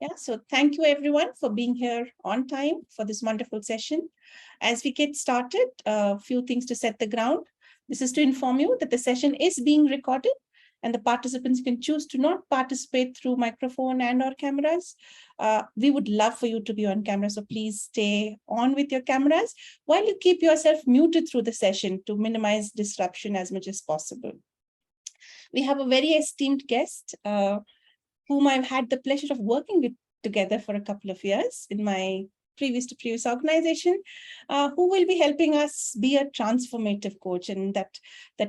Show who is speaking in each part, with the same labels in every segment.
Speaker 1: Yeah, so thank you everyone for being here on time for this wonderful session. As we get started, a few things to set the ground. This is to inform you that the session is being recorded and the participants can choose to not participate through microphone and or cameras. We would love for you to be on camera, so please stay on with your cameras while you keep yourself muted through the session to minimize disruption as much as possible. We have a very esteemed guest, whom I've had the pleasure of working with together for a couple of years in my previous organization, who will be helping us be a transformative coach. And that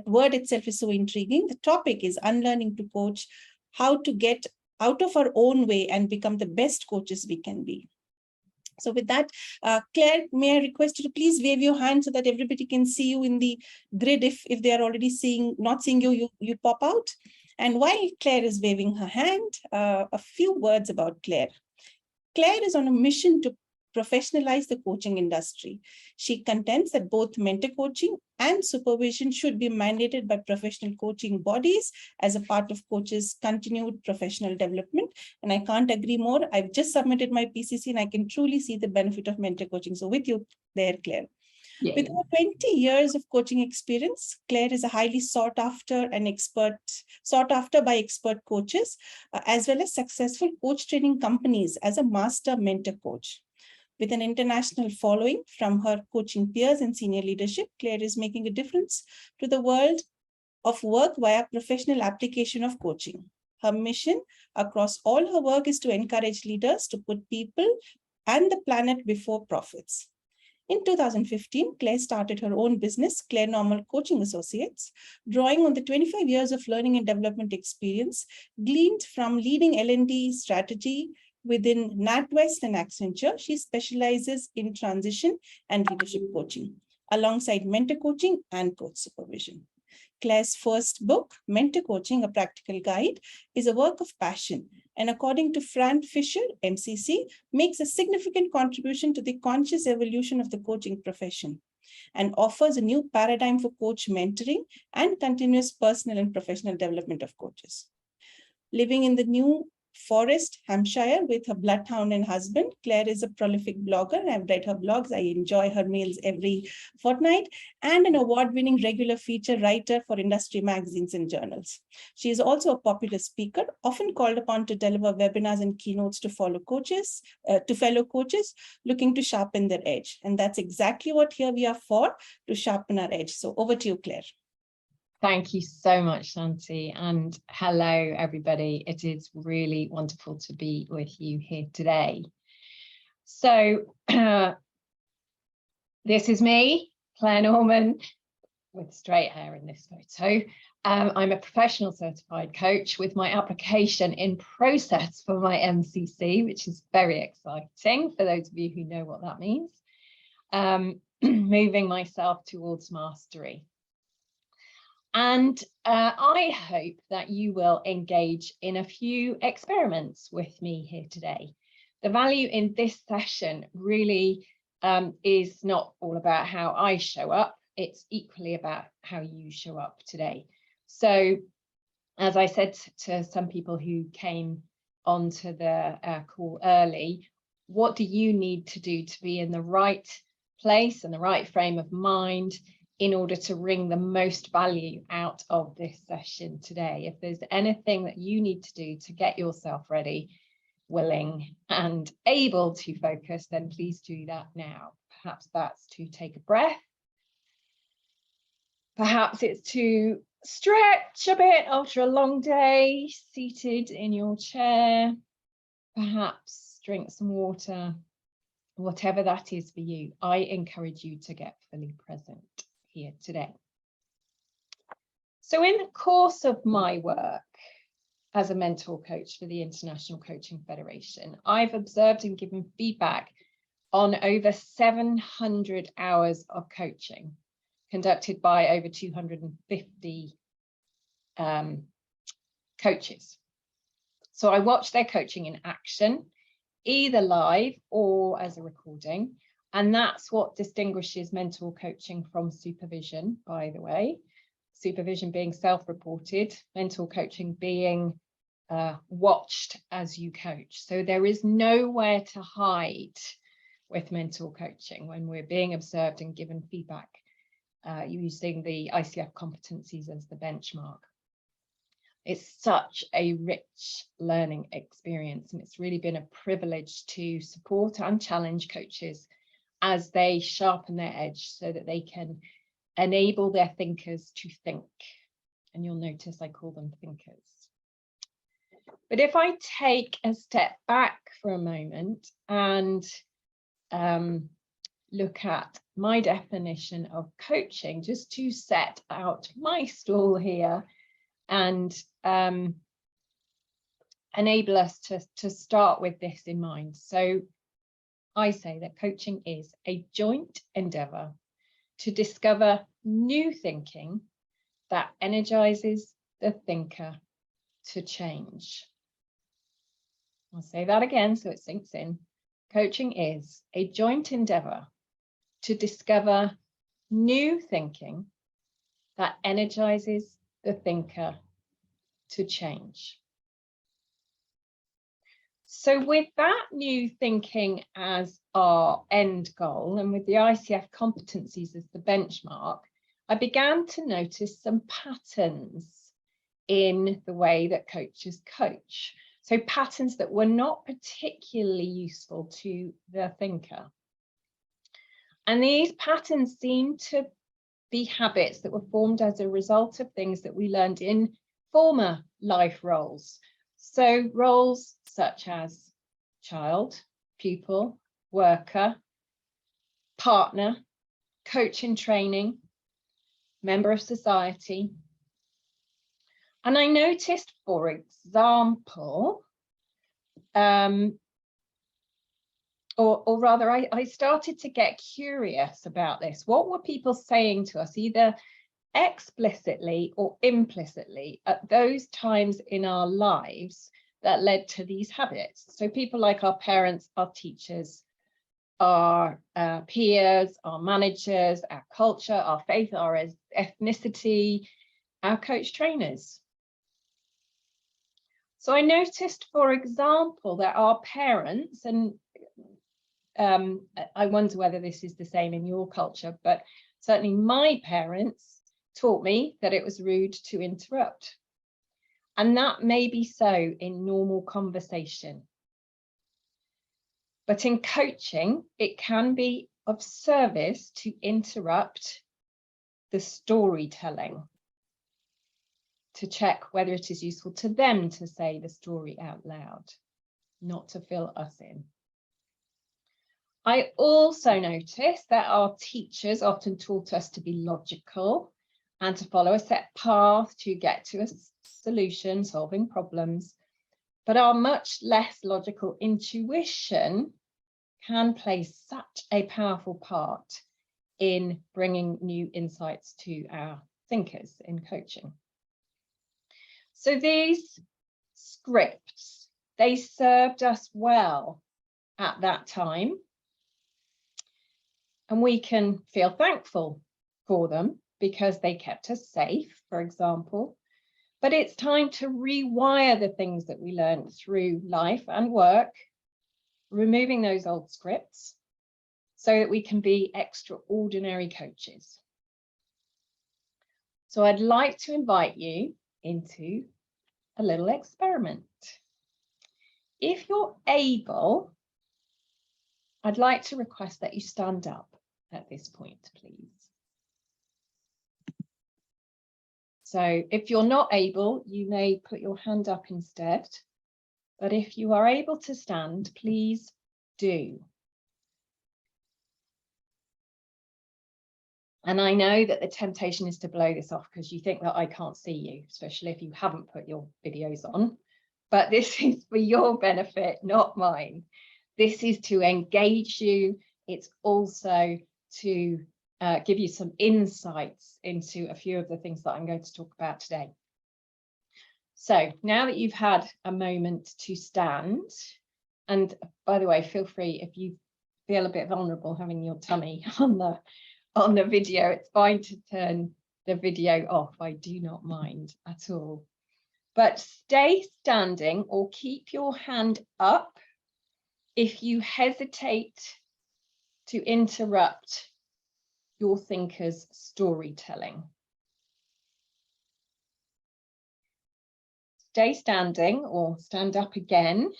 Speaker 1: word itself is so intriguing. The topic is unlearning to coach, how to get out of our own way and become the best coaches we can be. So with that, Claire, may I request you to please wave your hand so that everybody can see you in the grid. If they are already not seeing you, you pop out. And while Claire is waving her hand, a few words about Claire. Claire is on a mission to professionalize the coaching industry. She contends that both mentor coaching and supervision should be mandated by professional coaching bodies as a part of coaches' continued professional development. And I can't agree more. I've just submitted my PCC and I can truly see the benefit of mentor coaching. So with you there, Claire. Yay. With over 20 years of coaching experience, Claire is a highly sought after by expert coaches, as well as successful coach training companies as a master mentor coach. With an international following from her coaching peers and senior leadership, Claire is making a difference to the world of work via professional application of coaching. Her mission across all her work is to encourage leaders to put people and the planet before profits. In 2015, Claire started her own business, Claire Normal Coaching Associates, drawing on the 25 years of learning and development experience gleaned from leading L&D strategy within NatWest and Accenture. She specializes in transition and leadership coaching, alongside mentor coaching and coach supervision. Claire's first book, Mentor Coaching, A Practical Guide, is a work of passion, and according to Fran Fisher, MCC, makes a significant contribution to the conscious evolution of the coaching profession and offers a new paradigm for coach mentoring and continuous personal and professional development of coaches. Living in the New Forest, Hampshire, with her bloodhound and husband, Claire is a prolific blogger. I've read her blogs. I enjoy her mails every fortnight, and an award-winning regular feature writer for industry magazines and journals. She is also a popular speaker, often called upon to deliver webinars and keynotes to fellow coaches looking to sharpen their edge. And that's exactly what here we are for, to sharpen our edge. So over to you, Claire.
Speaker 2: Thank you so much, Shanti, and hello, everybody. It is really wonderful to be with you here today. So this is me, Claire Norman, with straight hair in this photo. I'm a professional certified coach with my application in process for my MCC, which is very exciting for those of you who know what that means. Moving myself towards mastery. And I hope that you will engage in a few experiments with me here today. The value in this session really is not all about how I show up, it's equally about how you show up today. So, as I said to some people who came onto the call early, what do you need to do to be in the right place and the right frame of mind in order to wring the most value out of this session today? If there's anything that you need to do to get yourself ready, willing and able to focus, then please do that now. Perhaps that's to take a breath. Perhaps it's to stretch a bit after a long day, seated in your chair. Perhaps drink some water. Whatever that is for you, I encourage you to get fully present here today. So in the course of my work as a mentor coach for the International Coaching Federation, I've observed and given feedback on over 700 hours of coaching conducted by over 250 coaches. So I watch their coaching in action, either live or as a recording. And that's what distinguishes mentor coaching from supervision, by the way. Supervision being self-reported, mentor coaching being watched as you coach. So there is nowhere to hide with mentor coaching when we're being observed and given feedback using the ICF competencies as the benchmark. It's such a rich learning experience, and it's really been a privilege to support and challenge coaches as they sharpen their edge so that they can enable their thinkers to think. And you'll notice I call them thinkers. But if I take a step back for a moment and look at my definition of coaching, just to set out my stall here and enable us to start with this in mind. So I say that coaching is a joint endeavour to discover new thinking that energizes the thinker to change. I'll say that again so it sinks in. Coaching is a joint endeavour to discover new thinking that energizes the thinker to change. So with that new thinking as our end goal, and with the ICF competencies as the benchmark, I began to notice some patterns in the way that coaches coach. So patterns that were not particularly useful to the thinker. And these patterns seem to be habits that were formed as a result of things that we learned in former life roles. So roles such as child, pupil, worker, partner, coach in training, member of society. And I noticed, for example, or rather, I started to get curious about this. What were people saying to us, either explicitly or implicitly, at those times in our lives that led to these habits? So people like our parents, our teachers, our peers, our managers, our culture, our faith, our ethnicity, our coach trainers. So I noticed, for example, that our parents, and I wonder whether this is the same in your culture, but certainly my parents taught me that it was rude to interrupt. And that may be so in normal conversation. But in coaching, it can be of service to interrupt the storytelling, to check whether it is useful to them to say the story out loud, not to fill us in. I also noticed that our teachers often taught us to be logical and to follow a set path to get to a solution, solving problems, but our much less logical intuition can play such a powerful part in bringing new insights to our thinkers in coaching. So these scripts, they served us well at that time. And we can feel thankful for them because they kept us safe, for example. But it's time to rewire the things that we learned through life and work, removing those old scripts so that we can be extraordinary coaches. So I'd like to invite you into a little experiment. If you're able, I'd like to request that you stand up at this point, please. So if you're not able, you may put your hand up instead. But if you are able to stand, please do. And I know that the temptation is to blow this off because you think that I can't see you, especially if you haven't put your videos on. But this is for your benefit, not mine. This is to engage you. It's also to give you some insights into a few of the things that I'm going to talk about today. So now that you've had a moment to stand, and by the way, feel free if you feel a bit vulnerable having your tummy on the video, it's fine to turn the video off. I do not mind at all. but stay standing or keep your hand up if you hesitate to interrupt your thinker's storytelling. Stay standing or stand up again,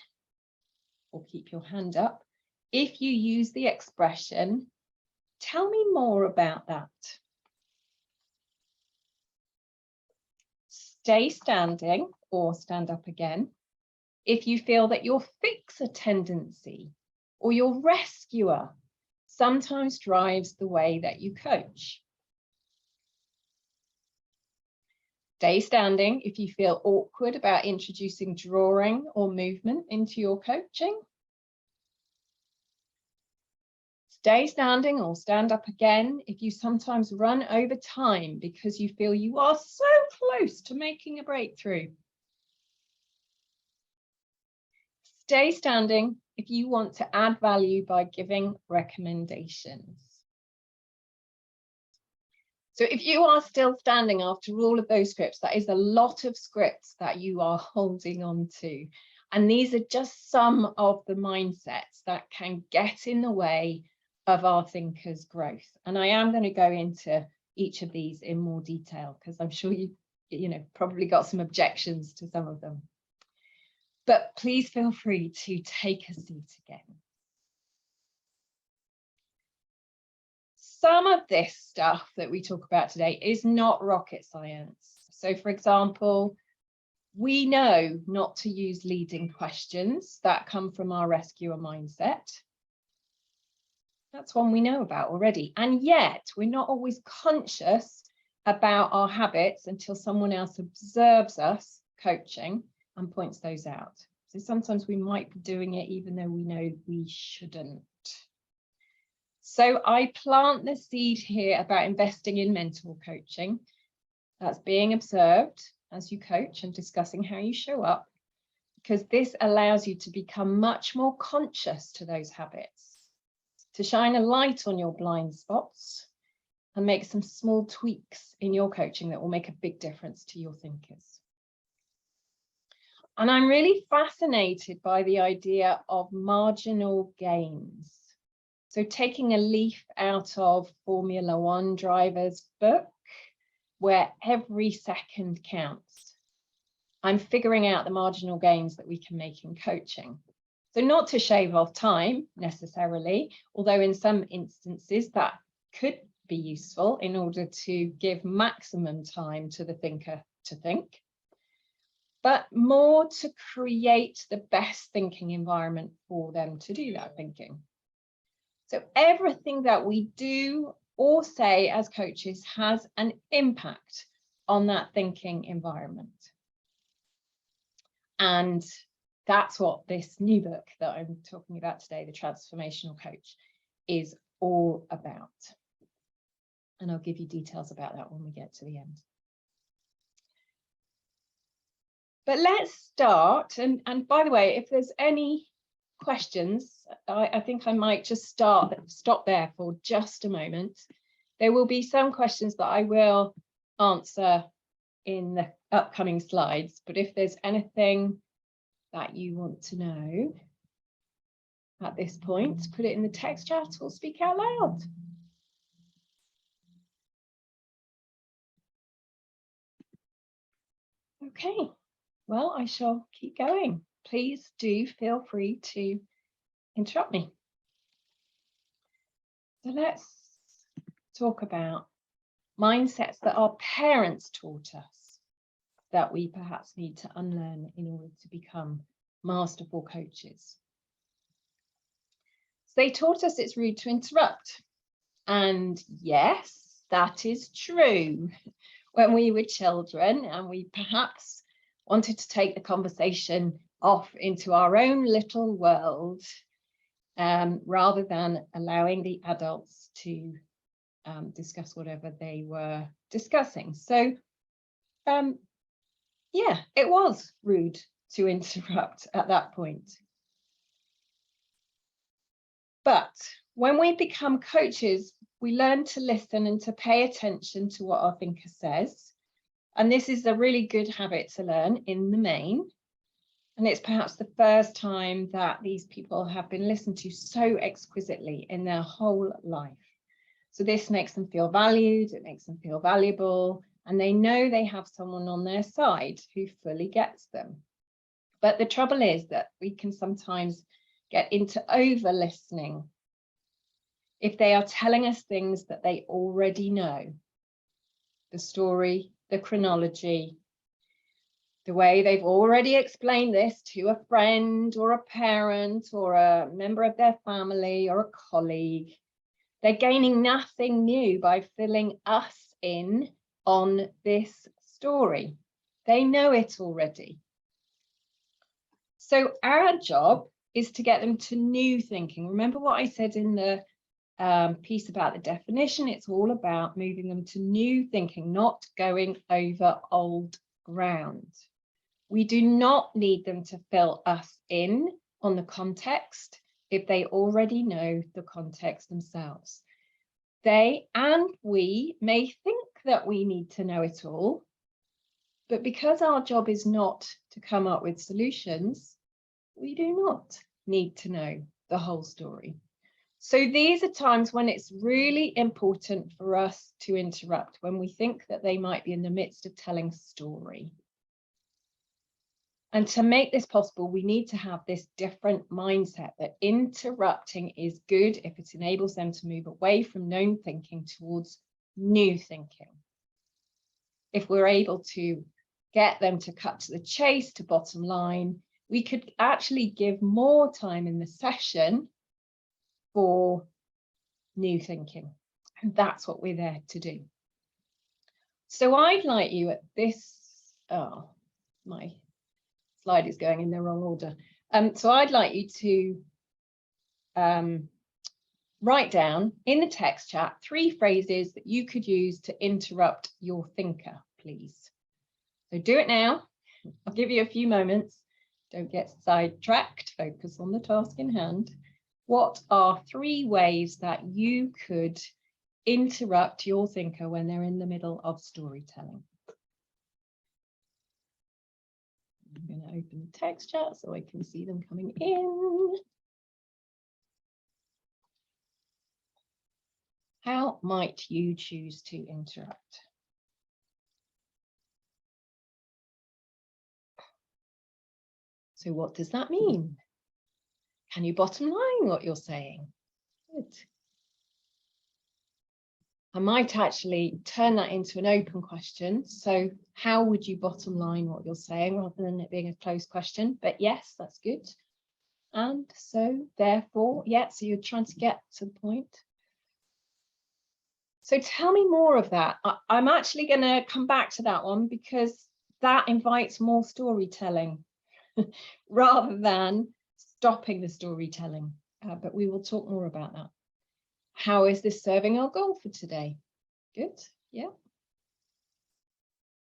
Speaker 2: or keep your hand up if you use the expression, "Tell me more about that." Stay standing or stand up again if you feel that your fixer tendency or your rescuer sometimes drives the way that you coach. Stay standing if you feel awkward about introducing drawing or movement into your coaching. Stay standing or stand up again if you sometimes run over time because you feel you are so close to making a breakthrough. Stay standing if you want to add value by giving recommendations. So if you are still standing after all of those scripts, that is a lot of scripts that you are holding on to. And these are just some of the mindsets that can get in the way of our thinkers' growth. And I am going to go into each of these in more detail because I'm sure you probably got some objections to some of them. But please feel free to take a seat again. Some of this stuff that we talk about today is not rocket science. So, for example, we know not to use leading questions that come from our rescuer mindset. That's one we know about already. And yet we're not always conscious about our habits until someone else observes us coaching and points those out. So sometimes we might be doing it even though we know we shouldn't. So I plant the seed here about investing in mental coaching. That's being observed as you coach and discussing how you show up, because this allows you to become much more conscious to those habits, to shine a light on your blind spots and make some small tweaks in your coaching that will make a big difference to your thinkers. And I'm really fascinated by the idea of marginal gains. So taking a leaf out of Formula One driver's book, where every second counts, I'm figuring out the marginal gains that we can make in coaching. So not to shave off time necessarily, although in some instances that could be useful in order to give maximum time to the thinker to think, but more to create the best thinking environment for them to do that thinking. So everything that we do or say as coaches has an impact on that thinking environment. And that's what this new book that I'm talking about today, The Transformational Coach, is all about. And I'll give you details about that when we get to the end. But let's start. And by the way, if there's any questions, I think I might just stop there for just a moment. There will be some questions that I will answer in the upcoming slides, but if there's anything that you want to know at this point, put it in the text chat or speak out loud. Okay, well, I shall keep going. Please do feel free to interrupt me. So let's talk about mindsets that our parents taught us that we perhaps need to unlearn in order to become masterful coaches. So they taught us it's rude to interrupt. And yes, that is true. When we were children and we perhaps wanted to take the conversation off into our own little world, rather than allowing the adults to discuss whatever they were discussing. So, yeah, it was rude to interrupt at that point. But when we become coaches, we learn to listen and to pay attention to what our thinker says And this is a really good habit to learn in the main. And it's perhaps the first time that these people have been listened to so exquisitely in their whole life. So this makes them feel valued, it makes them feel valuable, and they know they have someone on their side who fully gets them. But the trouble is that we can sometimes get into over listening if they are telling us things that they already know. The story, the chronology, the way they've already explained this to a friend or a parent or a member of their family or a colleague. They're gaining nothing new by filling us in on this story. They know it already. So our job is to get them to new thinking. Remember what I said in the piece about the definition? It's all about moving them to new thinking, not going over old ground. We do not need them to fill us in on the context if they already know the context themselves. They and we may think that we need to know it all, but because our job is not to come up with solutions, we do not need to know the whole story. So these are times when it's really important for us to interrupt, when we think that they might be in the midst of telling a story. And to make this possible, we need to have this different mindset that interrupting is good if it enables them to move away from known thinking towards new thinking. If we're able to get them to cut to the chase, to bottom line, we could actually give more time in the session for new thinking. And that's what we're there to do. So I'd like you at this, oh, my slide is going in the wrong order. So I'd like you to write down in the text chat 3 phrases that you could use to interrupt your thinker, please. So do it now. I'll give you a few moments. Don't get sidetracked. Focus on the task in hand. What are 3 ways that you could interrupt your thinker when they're in the middle of storytelling? I'm going to open the text chat so I can see them coming in. How might you choose to interrupt? So what does that mean? Can you bottom line what you're saying? Good. I might actually turn that into an open question. So how would you bottom line what you're saying rather than it being a closed question? But yes, that's good. And so therefore, yeah, so you're trying to get to the point. So tell me more of that. I'm actually going to come back to that one because that invites more storytelling rather than stopping the storytelling. But we will talk more about that. How is this serving our goal for today? Good, yeah.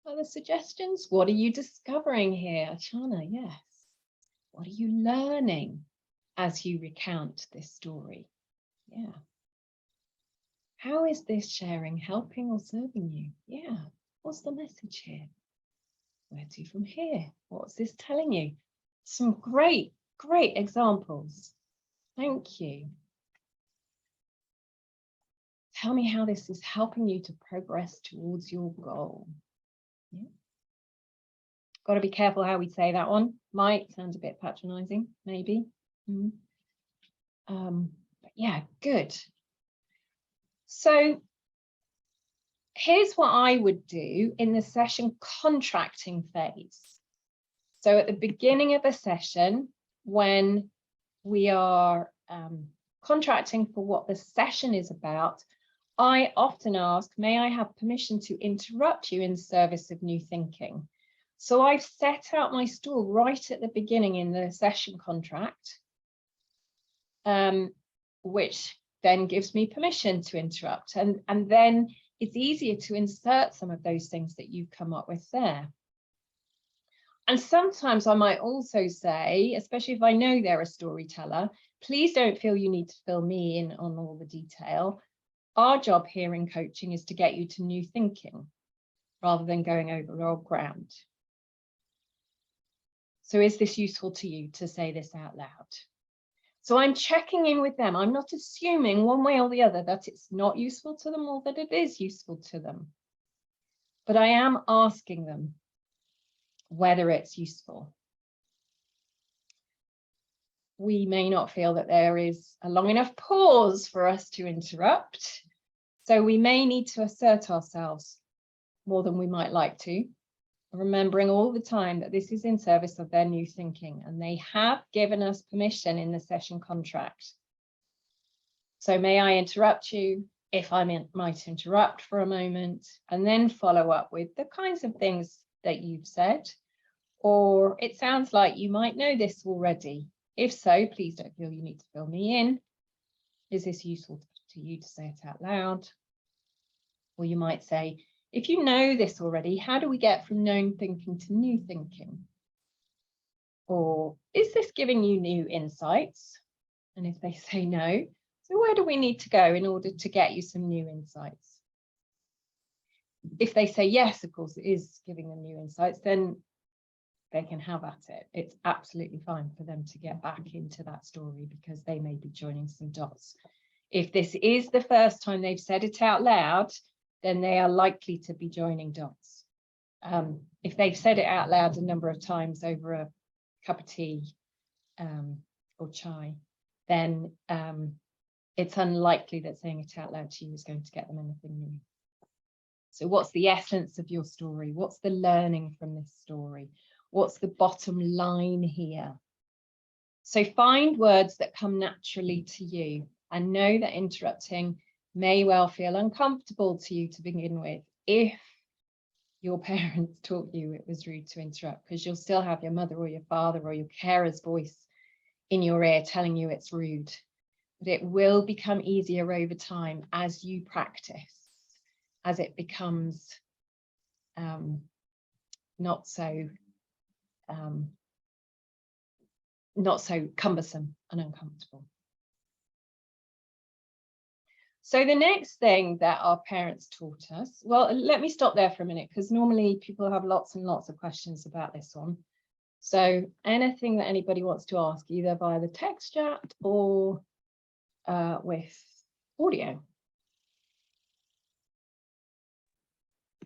Speaker 2: Other suggestions? What are you discovering here? Achana, yes. What are you learning as you recount this story? Yeah. How is this sharing helping or serving you? Yeah. What's the message here? Where to from here? What's this telling you? Some great examples. Thank you. Tell me how this is helping you to progress towards your goal. Yeah. Got to be careful how we say that one. Might sound a bit patronizing, maybe. But yeah, good. So here's what I would do in the session contracting phase. So at the beginning of a session, when we are contracting for what the session is about, I often ask, may I have permission to interrupt you in service of new thinking? So I've set out my stall right at the beginning in the session contract, which then gives me permission to interrupt. And then it's easier to insert some of those things that you've come up with there. And sometimes I might also say, especially if I know they're a storyteller, please don't feel you need to fill me in on all the detail. Our job here in coaching is to get you to new thinking. rather than going over old ground. So is this useful to you to say this out loud? So I'm checking in with them. I'm not assuming one way or the other that it's not useful to them or that it is useful to them. But I am asking them whether it's useful. We may not feel that there is a long enough pause for us to interrupt. So we may need to assert ourselves more than we might like to, remembering all the time that this is in service of their new thinking, and they have given us permission in the session contract. So may I interrupt you if I might interrupt for a moment, and then follow up with the kinds of things that you've said, or it sounds like you might know this already. If so, please don't feel you need to fill me in. Is this useful to you to say it out loud? Or you might say, if you know this already, how do we get from known thinking to new thinking? Or is this giving you new insights? And if they say no, so where do we need to go in order to get you some new insights? If they say yes, of course, it is giving them new insights, then they can have at it. It's absolutely fine for them to get back into that story because they may be joining some dots. If this is the first time they've said it out loud, then they are likely to be joining dots. If they've said it out loud a number of times over a cup of tea or chai, then it's unlikely that saying it out loud to you is going to get them anything new. So what's the essence of your story? What's the learning from this story? What's the bottom line here? So find words that come naturally to you, and know that interrupting may well feel uncomfortable to you to begin with if your parents taught you it was rude to interrupt, because you'll still have your mother or your father or your carer's voice in your ear telling you it's rude. But it will become easier over time as you practice, as it becomes not so cumbersome and uncomfortable. So the next thing that our parents taught us, well, let me stop there for a minute, because normally people have lots and lots of questions about this one. So anything that anybody wants to ask, either via the text chat or with audio.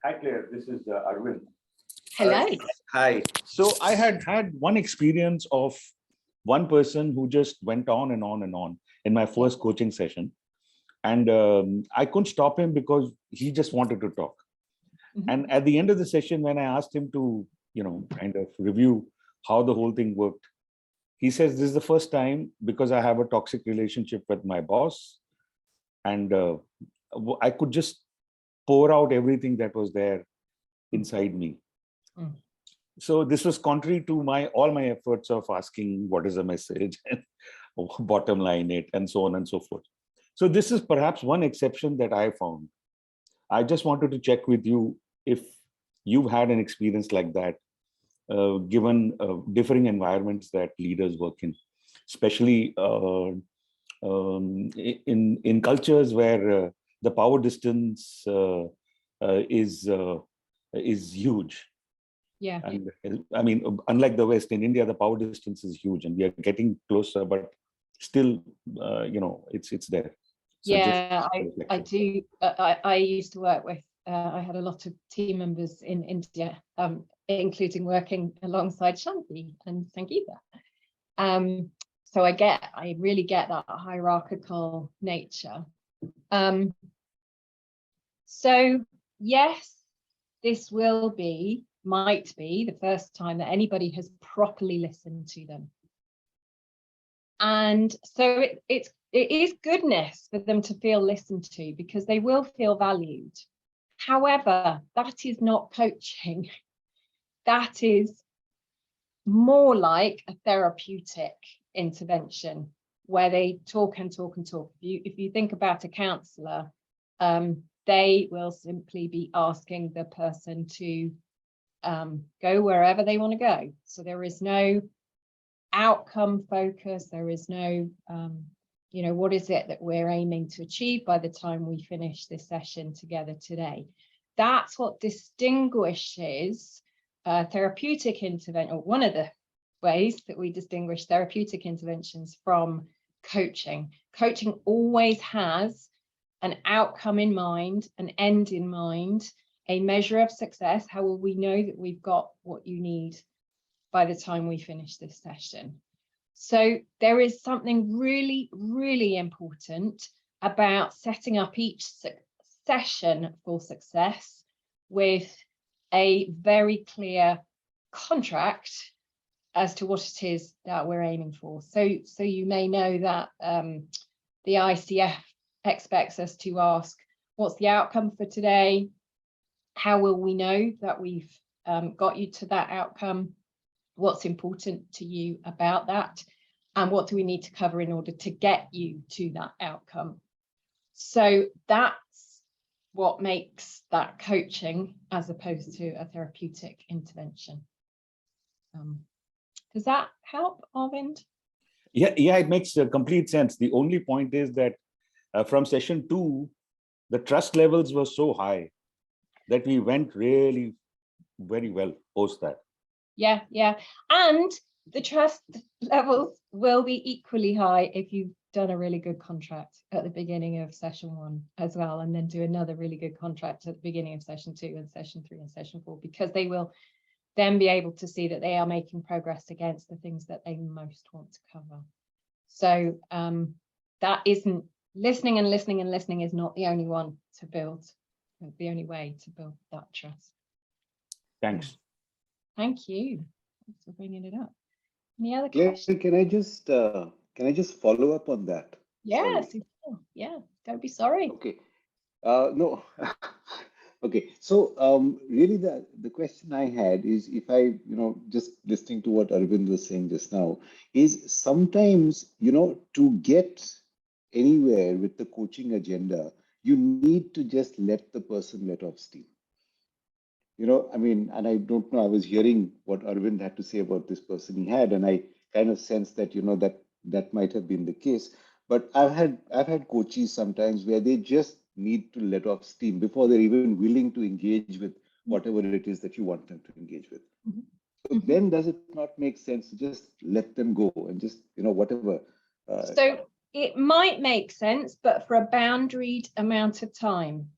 Speaker 3: Hi, Claire. This is Arvind.
Speaker 2: Hello.
Speaker 3: Hi. So I had one experience of one person who just went on and on and on in my first coaching session. And I couldn't stop him because he just wanted to talk. Mm-hmm. And at the end of the session, when I asked him to, kind of review how the whole thing worked, he says, this is the first time because I have a toxic relationship with my boss. And I could just pour out everything that was there inside me. Mm. So this was contrary to all my efforts of asking what is the message and bottom line it and so on and so forth. So this is perhaps one exception that I found. I just wanted to check with you if you've had an experience like that, given differing environments that leaders work in, especially in cultures where the power distance is huge.
Speaker 2: Yeah.
Speaker 3: And I mean, unlike the West, in India, the power distance is huge, and we are getting closer, but still, it's there. So
Speaker 2: yeah, I do. I used to work with, I had a lot of team members in India, including working alongside Shanti and Sangeeta. So I really get that hierarchical nature. So yes, this might be the first time that anybody has properly listened to them. And so it is goodness for them to feel listened to, because they will feel valued. However, that is not coaching. That is more like a therapeutic intervention where they talk and talk and talk. If you think about a counsellor, they will simply be asking the person to go wherever they want to go. So there is no outcome focus. There is no, what is it that we're aiming to achieve by the time we finish this session together today? that's what distinguishes therapeutic intervention, or one of the ways that we distinguish therapeutic interventions from coaching. Coaching always has an outcome in mind, an end in mind, a measure of success. How will we know that we've got what you need by the time we finish this session? So there is something really, really important about setting up each session for success with a very clear contract as to what it is that we're aiming for. So you may know that the ICF expects us to ask, what's the outcome for today? How will we know that we've got you to that outcome? What's important to you about that? And what do we need to cover in order to get you to that outcome? So that's what makes that coaching as opposed to a therapeutic intervention. Does that help, Arvind?
Speaker 3: Yeah, it makes complete sense. The only point is that from session 2, the trust levels were so high that we went really very well post that.
Speaker 2: Yeah. And the trust levels will be equally high if you've done a really good contract at the beginning of session 1 as well, and then do another really good contract at the beginning of session 2 and session 3 and session 4, because they will then be able to see that they are making progress against the things that they most want to cover. So that isn't listening, and listening and listening is not the only one to build, the only way to build that trust.
Speaker 3: Thanks.
Speaker 2: Thank you. Thanks for bringing it up. Any other
Speaker 4: Claire,
Speaker 2: questions?
Speaker 4: can I just follow up on that?
Speaker 2: Yes.
Speaker 4: Sorry.
Speaker 2: Yeah. Don't be sorry.
Speaker 4: Okay. No. Okay. So really the question I had is, if I, just listening to what Arvind was saying just now, is sometimes, to get anywhere with the coaching agenda, you need to just let the person let off steam. I mean, and I don't know, I was hearing what Arvind had to say about this person he had, and I kind of sensed that, that might have been the case. But I've had coaches sometimes where they just need to let off steam before they're even willing to engage with whatever it is that you want them to engage with. So then does it not make sense to just let them go and just, whatever?
Speaker 2: So it might make sense, but for a boundaried amount of time.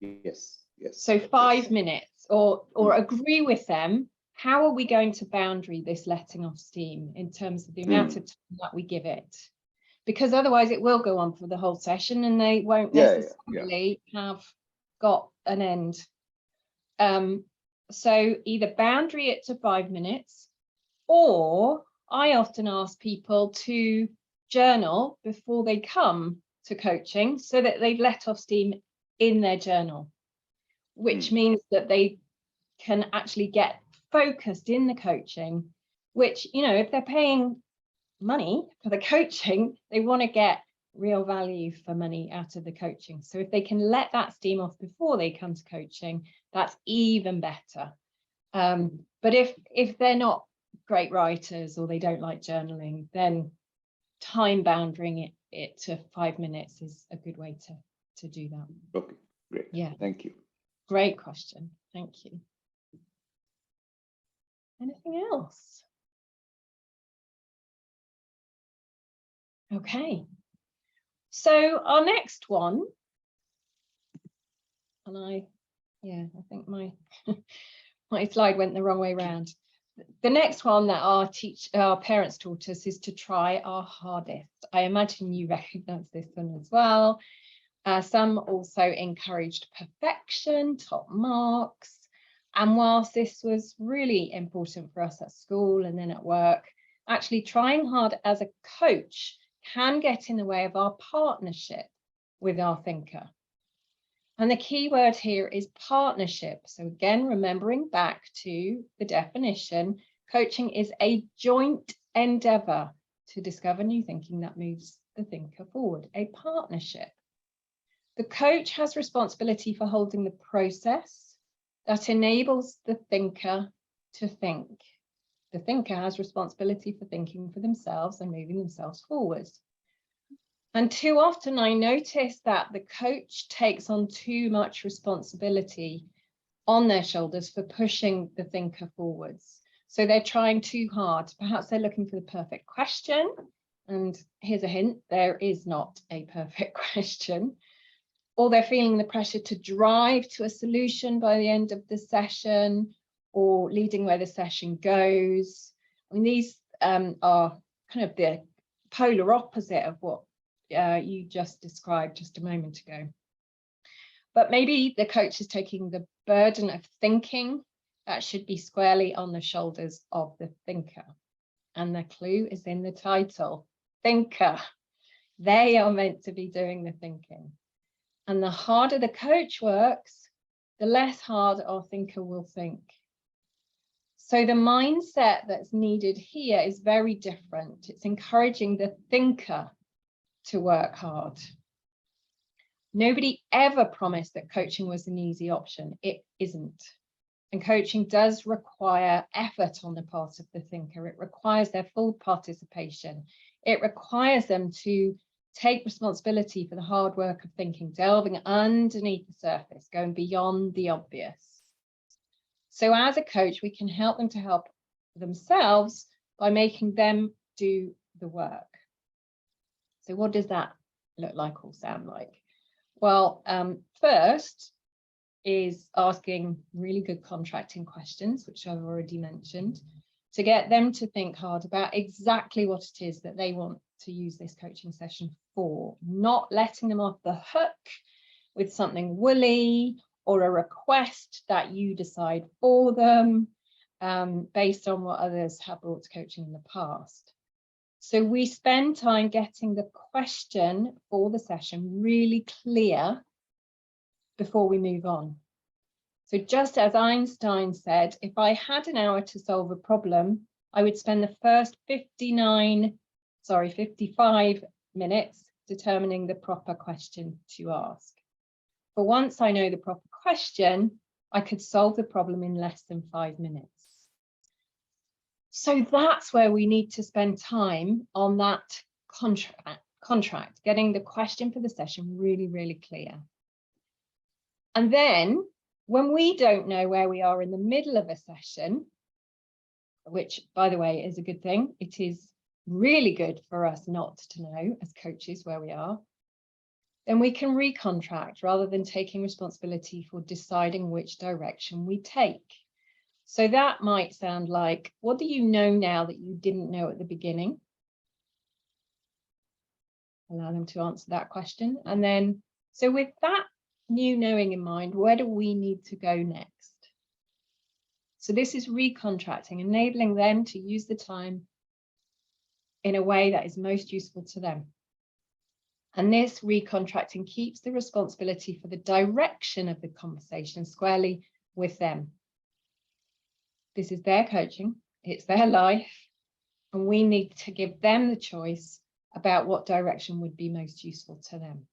Speaker 4: Yes.
Speaker 2: So 5 minutes, or agree with them. How are we going to boundary this letting off steam in terms of the amount of time that we give it? Because otherwise it will go on for the whole session and they won't necessarily have got an end. So either boundary it to 5 minutes, or I often ask people to journal before they come to coaching so that they've let off steam in their journal, which means that they can actually get focused in the coaching, which, if they're paying money for the coaching, they want to get real value for money out of the coaching. So if they can let that steam off before they come to coaching, that's even better. But if they're not great writers or they don't like journaling, then time boundarying it to 5 minutes is a good way to do that.
Speaker 4: Okay, great.
Speaker 2: Yeah.
Speaker 4: Thank you.
Speaker 2: Great question. Thank you. Anything else? Okay. So our next one, and I think my my slide went the wrong way around. The next one that our parents taught us is to try our hardest. I imagine you recognize this one as well. Some also encouraged perfection, top marks. And whilst this was really important for us at school and then at work, actually trying hard as a coach can get in the way of our partnership with our thinker. And the key word here is partnership. So again, remembering back to the definition, coaching is a joint endeavor to discover new thinking that moves the thinker forward, a partnership. The coach has responsibility for holding the process that enables the thinker to think. The thinker has responsibility for thinking for themselves and moving themselves forward. And too often I notice that the coach takes on too much responsibility on their shoulders for pushing the thinker forwards. So they're trying too hard. Perhaps they're looking for the perfect question. And here's a hint, there is not a perfect question. Or they're feeling the pressure to drive to a solution by the end of the session, or leading where the session goes. I mean, these are kind of the polar opposite of what you just described just a moment ago. But maybe the coach is taking the burden of thinking that should be squarely on the shoulders of the thinker. And the clue is in the title, thinker. They are meant to be doing the thinking. And the harder the coach works, the less hard our thinker will think. So the mindset that's needed here is very different. It's encouraging the thinker to work hard. Nobody ever promised that coaching was an easy option. It isn't. And coaching does require effort on the part of the thinker. It requires their full participation. It requires them to take responsibility for the hard work of thinking, delving underneath the surface, going beyond the obvious. So as a coach, we can help them to help themselves by making them do the work. So what does that look like or sound like? Well, first is asking really good contracting questions, which I've already mentioned, to get them to think hard about exactly what it is that they want to use this coaching session for, not letting them off the hook with something woolly or a request that you decide for them based on what others have brought to coaching in the past. So we spend time getting the question for the session really clear before we move on. So just as Einstein said, if I had an hour to solve a problem, I would spend the first 55 minutes determining the proper question to ask. But once I know the proper question, I could solve the problem in less than 5 minutes. So that's where we need to spend time on that contract, getting the question for the session really, really clear. And then when we don't know where we are in the middle of a session, which, by the way, is a good thing, it is really good for us not to know as coaches where we are, then we can recontract rather than taking responsibility for deciding which direction we take. So that might sound like, what do you know now that you didn't know at the beginning? Allow them to answer that question. And then, so with that new knowing in mind, where do we need to go next? So this is recontracting, enabling them to use the time in a way that is most useful to them. And this recontracting keeps the responsibility for the direction of the conversation squarely with them. This is their coaching, it's their life, and we need to give them the choice about what direction would be most useful to them.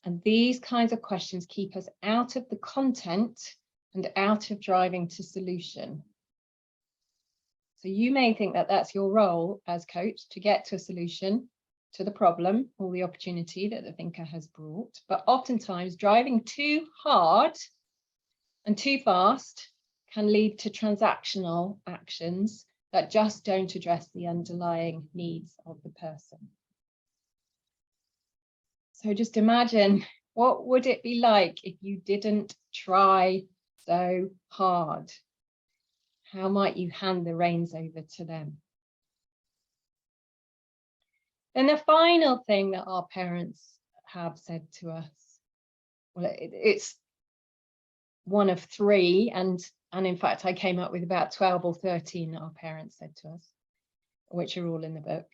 Speaker 2: And these kinds of questions keep us out of the content and out of driving to solution. So you may think that that's your role as coach, to get to a solution to the problem or the opportunity that the thinker has brought, but oftentimes driving too hard and too fast can lead to transactional actions that just don't address the underlying needs of the person. So just imagine, what would it be like if you didn't try so hard? How might you hand the reins over to them? Then the final thing that our parents have said to us, well, it's one of 3, and in fact, I came up with about 12 or 13 that our parents said to us, which are all in the book.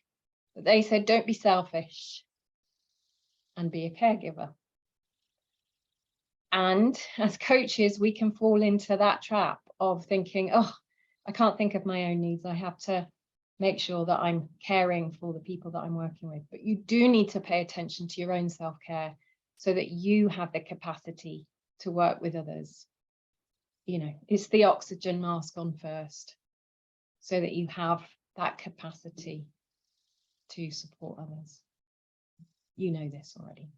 Speaker 2: But they said, don't be selfish and be a caregiver. And as coaches, we can fall into that trap of thinking, oh, I can't think of my own needs. I have to make sure that I'm caring for the people that I'm working with. But you do need to pay attention to your own self-care so that you have the capacity to work with others. You know, it's the oxygen mask on first, so that you have that capacity to support others. You know this already.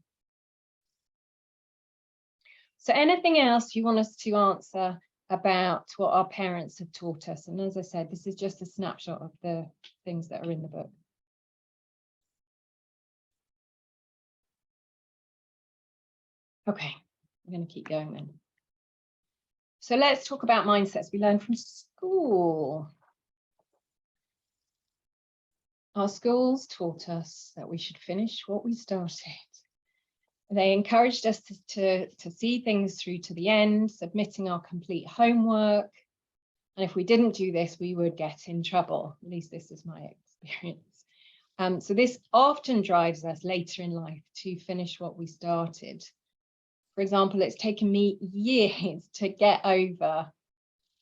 Speaker 2: So anything else you want us to answer about what our parents have taught us? And as I said, this is just a snapshot of the things that are in the book. Okay, I'm going to keep going then. So let's talk about mindsets we learned from school. Our schools taught us that we should finish what we started. They encouraged us to see things through to the end, submitting our complete homework. And if we didn't do this, we would get in trouble. At least this is my experience. So this often drives us later in life to finish what we started. For example, it's taken me years to get over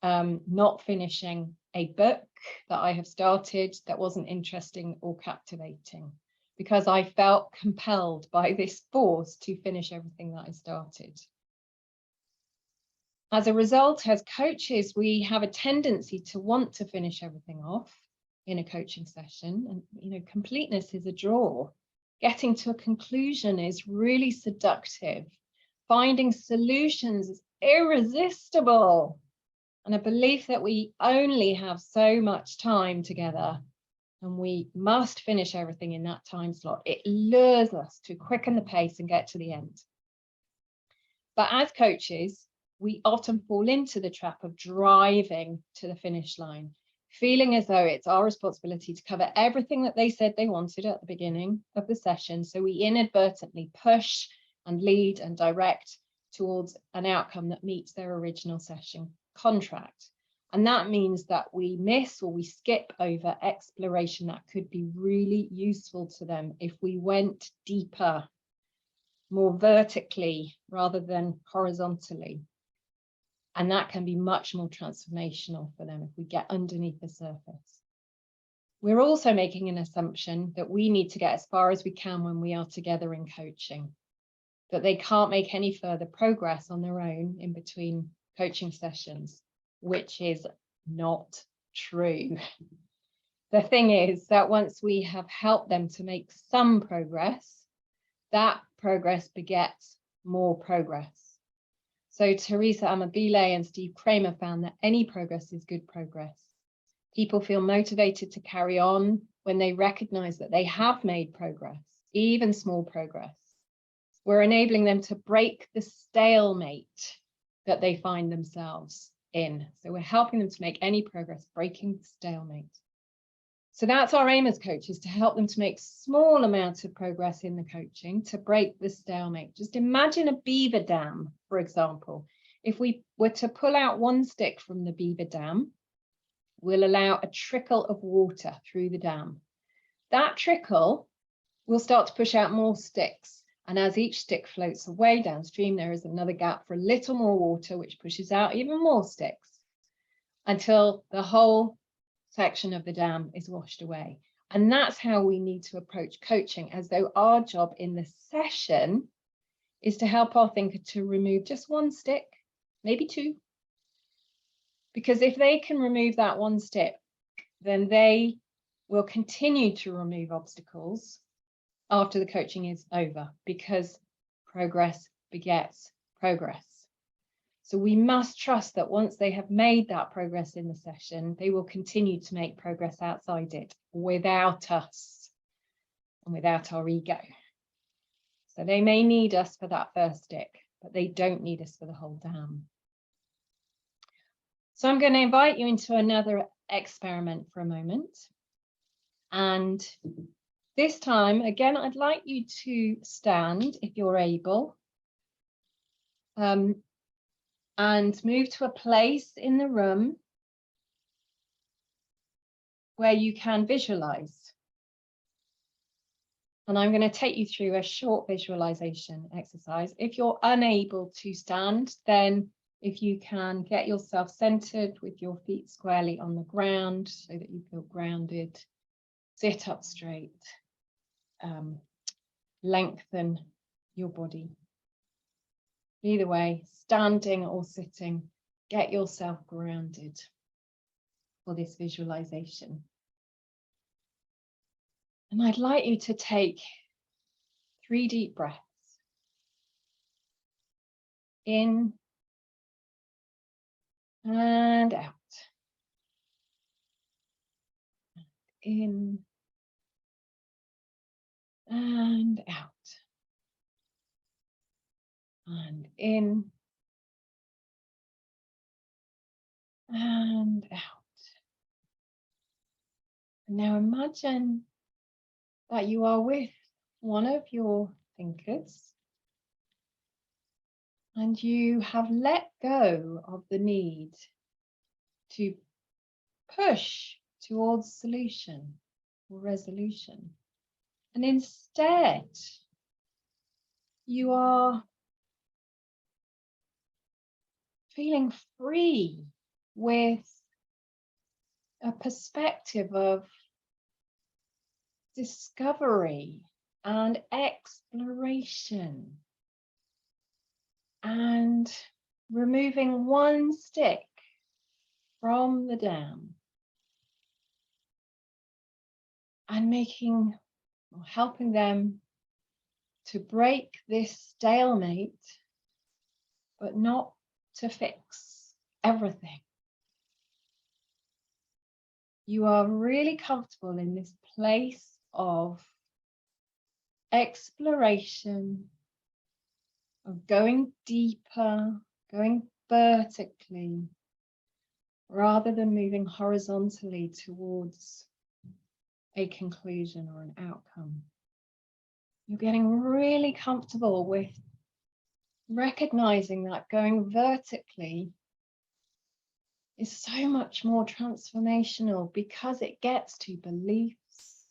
Speaker 2: not finishing a book that I have started that wasn't interesting or captivating, because I felt compelled by this force to finish everything that I started. As a result, as coaches, we have a tendency to want to finish everything off in a coaching session. And, you know, completeness is a draw. Getting to a conclusion is really seductive. Finding solutions is irresistible. And a belief that we only have so much time together and we must finish everything in that time slot, it lures us to quicken the pace and get to the end. But as coaches, we often fall into the trap of driving to the finish line, feeling as though it's our responsibility to cover everything that they said they wanted at the beginning of the session. So we inadvertently push and lead and direct towards an outcome that meets their original session contract. And that means that we miss or we skip over exploration that could be really useful to them if we went deeper, more vertically rather than horizontally. And that can be much more transformational for them if we get underneath the surface. We're also making an assumption that we need to get as far as we can when we are together in coaching, that they can't make any further progress on their own in between coaching sessions, which is not true. The thing is that once we have helped them to make some progress, that progress begets more progress. So Teresa Amabile and Steve Kramer found that any progress is good progress. People feel motivated to carry on when they recognize that they have made progress, even small progress. We're enabling them to break the stalemate that they find themselves in. So we're helping them to make any progress, breaking the stalemate. So that's our aim as coaches, to help them to make small amounts of progress in the coaching to break the stalemate. Just imagine a beaver dam, for example. If we were to pull out one stick from the beaver dam, we'll allow a trickle of water through the dam. That trickle will start to push out more sticks. And as each stick floats away downstream, there is another gap for a little more water, which pushes out even more sticks until the whole section of the dam is washed away. And that's how we need to approach coaching, as though our job in the session is to help our thinker to remove just one stick, maybe two. Because if they can remove that one stick, then they will continue to remove obstacles after the coaching is over, because progress begets progress. So we must trust that once they have made that progress in the session, they will continue to make progress outside it without us and without our ego. So they may need us for that first stick, but they don't need us for the whole dam. So I'm going to invite you into another experiment for a moment. And this time, again, I'd like you to stand if you're able, and move to a place in the room where you can visualize. And I'm going to take you through a short visualization exercise. If you're unable to stand, then if you can get yourself centered with your feet squarely on the ground so that you feel grounded, sit up straight. Lengthen your body. Either way, standing or sitting, get yourself grounded for this visualization. And I'd like you to take 3 deep breaths. in and out. In and out. And in and out. And now imagine that you are with one of your thinkers and you have let go of the need to push towards solution or resolution. And instead, you are feeling free with a perspective of discovery and exploration and removing one stick from the dam and making or helping them to break this stalemate, but not to fix everything. You are really comfortable in this place of exploration, of going deeper, going vertically, rather than moving horizontally towards a conclusion or an outcome. You're getting really comfortable with recognizing that going vertically is so much more transformational because it gets to beliefs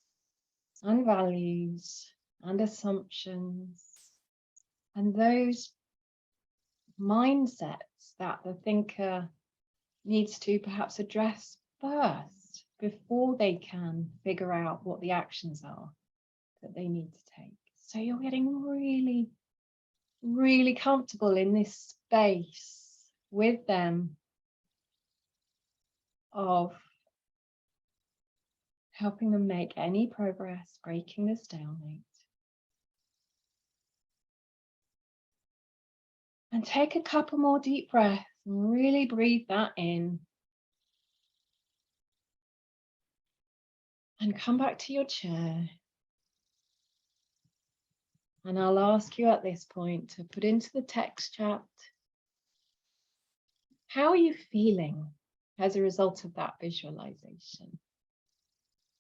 Speaker 2: and values and assumptions and those mindsets that the thinker needs to perhaps address first before they can figure out what the actions are that they need to take. So you're getting really, really comfortable in this space with them of helping them make any progress, breaking the stalemate. And take a couple more deep breaths and really breathe that in. And come back to your chair. And I'll ask you at this point to put into the text chat, how are you feeling as a result of that visualization?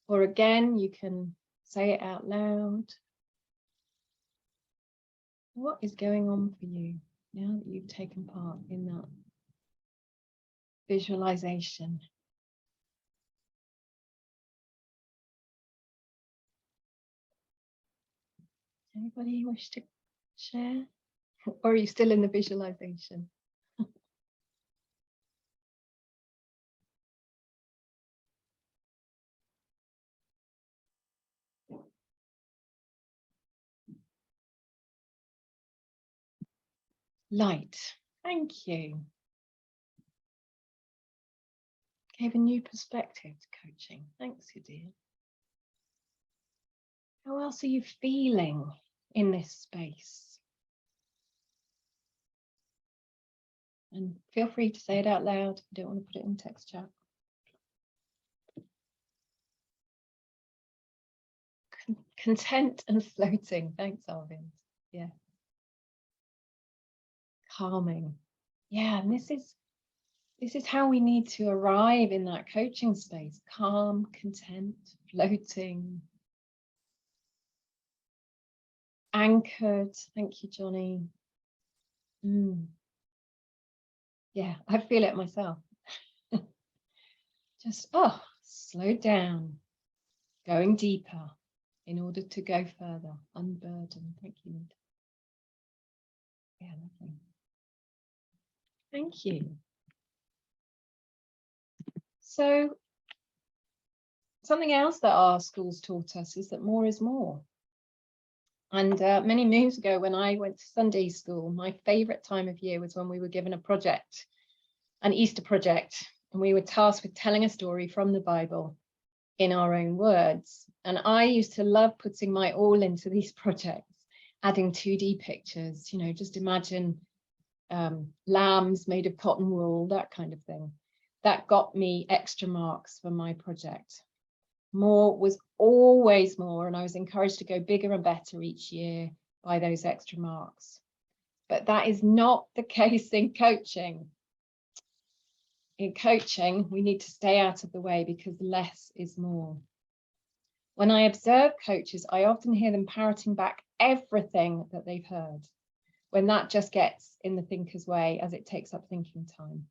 Speaker 2: Or again, you can say it out loud. What is going on for you now that you've taken part in that visualization? Anybody wish to share? Or are you still in the visualization? Light. Thank you. Gave a new perspective to coaching. Thanks, you dear. How else are you feeling in this space? And feel free to say it out loud if you don't want to put it in text chat. Content and floating. Thanks, Arvind. Yeah. Calming. Yeah, and this is how we need to arrive in that coaching space. Calm, content, floating. Anchored. Thank you, Johnny. Yeah, I feel it myself. Just, slow down, going deeper in order to go further, unburden. Thank you, Nita. Yeah, lovely. Thank you. So, something else that our schools taught us is that more is more. And many moons ago, when I went to Sunday school, my favourite time of year was when we were given a project, an Easter project, and we were tasked with telling a story from the Bible in our own words. And I used to love putting my all into these projects, adding 2D pictures. You know, just imagine lambs made of cotton wool, that kind of thing. That got me extra marks for my project. More was always more, and I was encouraged to go bigger and better each year by those extra marks. But that is not the case in coaching. In coaching, we need to stay out of the way because less is more. When I observe coaches, I often hear them parroting back everything that they've heard, when that just gets in the thinker's way as it takes up thinking time.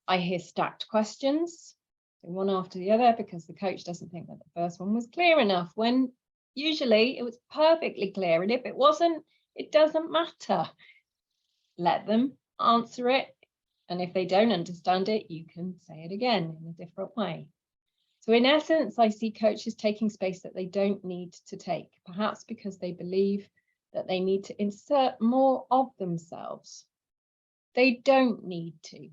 Speaker 2: I hear stacked questions, one after the other, because the coach doesn't think that the first one was clear enough, when usually it was perfectly clear. And if it wasn't, it doesn't matter. Let them answer it. And if they don't understand it, you can say it again in a different way. So in essence, I see coaches taking space that they don't need to take, perhaps because they believe that they need to insert more of themselves. They don't need to.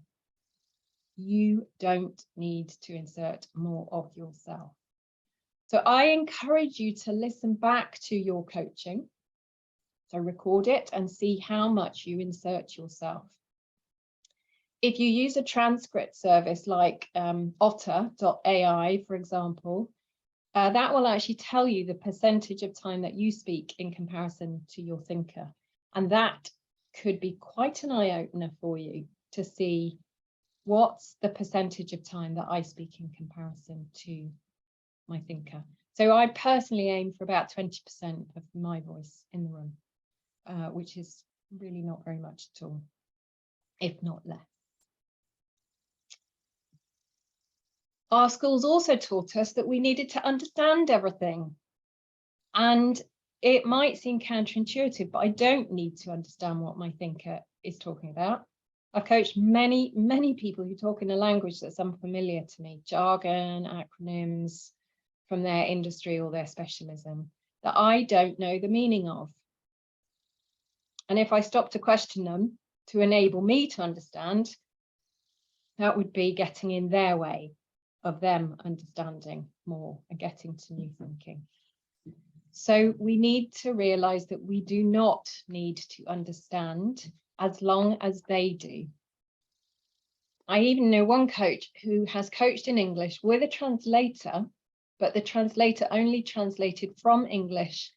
Speaker 2: You don't need to insert more of yourself. So I encourage you to listen back to your coaching. So record it and see how much you insert yourself. If you use a transcript service like otter.ai, for example, that will actually tell you the percentage of time that you speak in comparison to your thinker. And that could be quite an eye-opener for you to see what's the percentage of time that I speak in comparison to my thinker. So I personally aim for about 20% of my voice in the room, which is really not very much at all, if not less. Our schools also taught us that we needed to understand everything. And it might seem counterintuitive, but I don't need to understand what my thinker is talking about. I've coached many, many people who talk in a language that's unfamiliar to me, jargon, acronyms from their industry or their specialism that I don't know the meaning of. And if I stop to question them to enable me to understand, that would be getting in their way of them understanding more and getting to new thinking. So we need to realize that we do not need to understand as long as they do. I even know one coach who has coached in English with a translator, but the translator only translated from English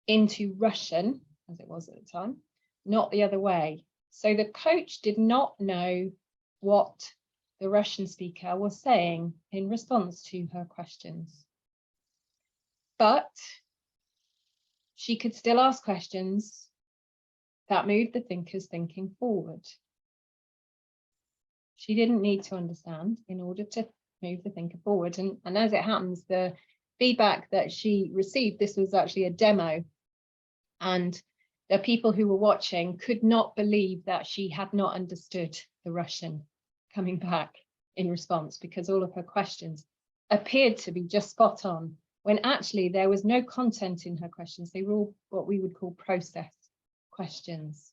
Speaker 2: into Russian, as it was at the time, not the other way. So the coach did not know what the Russian speaker was saying in response to her questions. But she could still ask questions that moved the thinker's thinking forward. She didn't need to understand in order to move the thinker forward. And as it happens, the feedback that she received, this was actually a demo, and the people who were watching could not believe that she had not understood the Russian coming back in response, because all of her questions appeared to be just spot on, when actually there was no content in her questions. They were all what we would call process questions.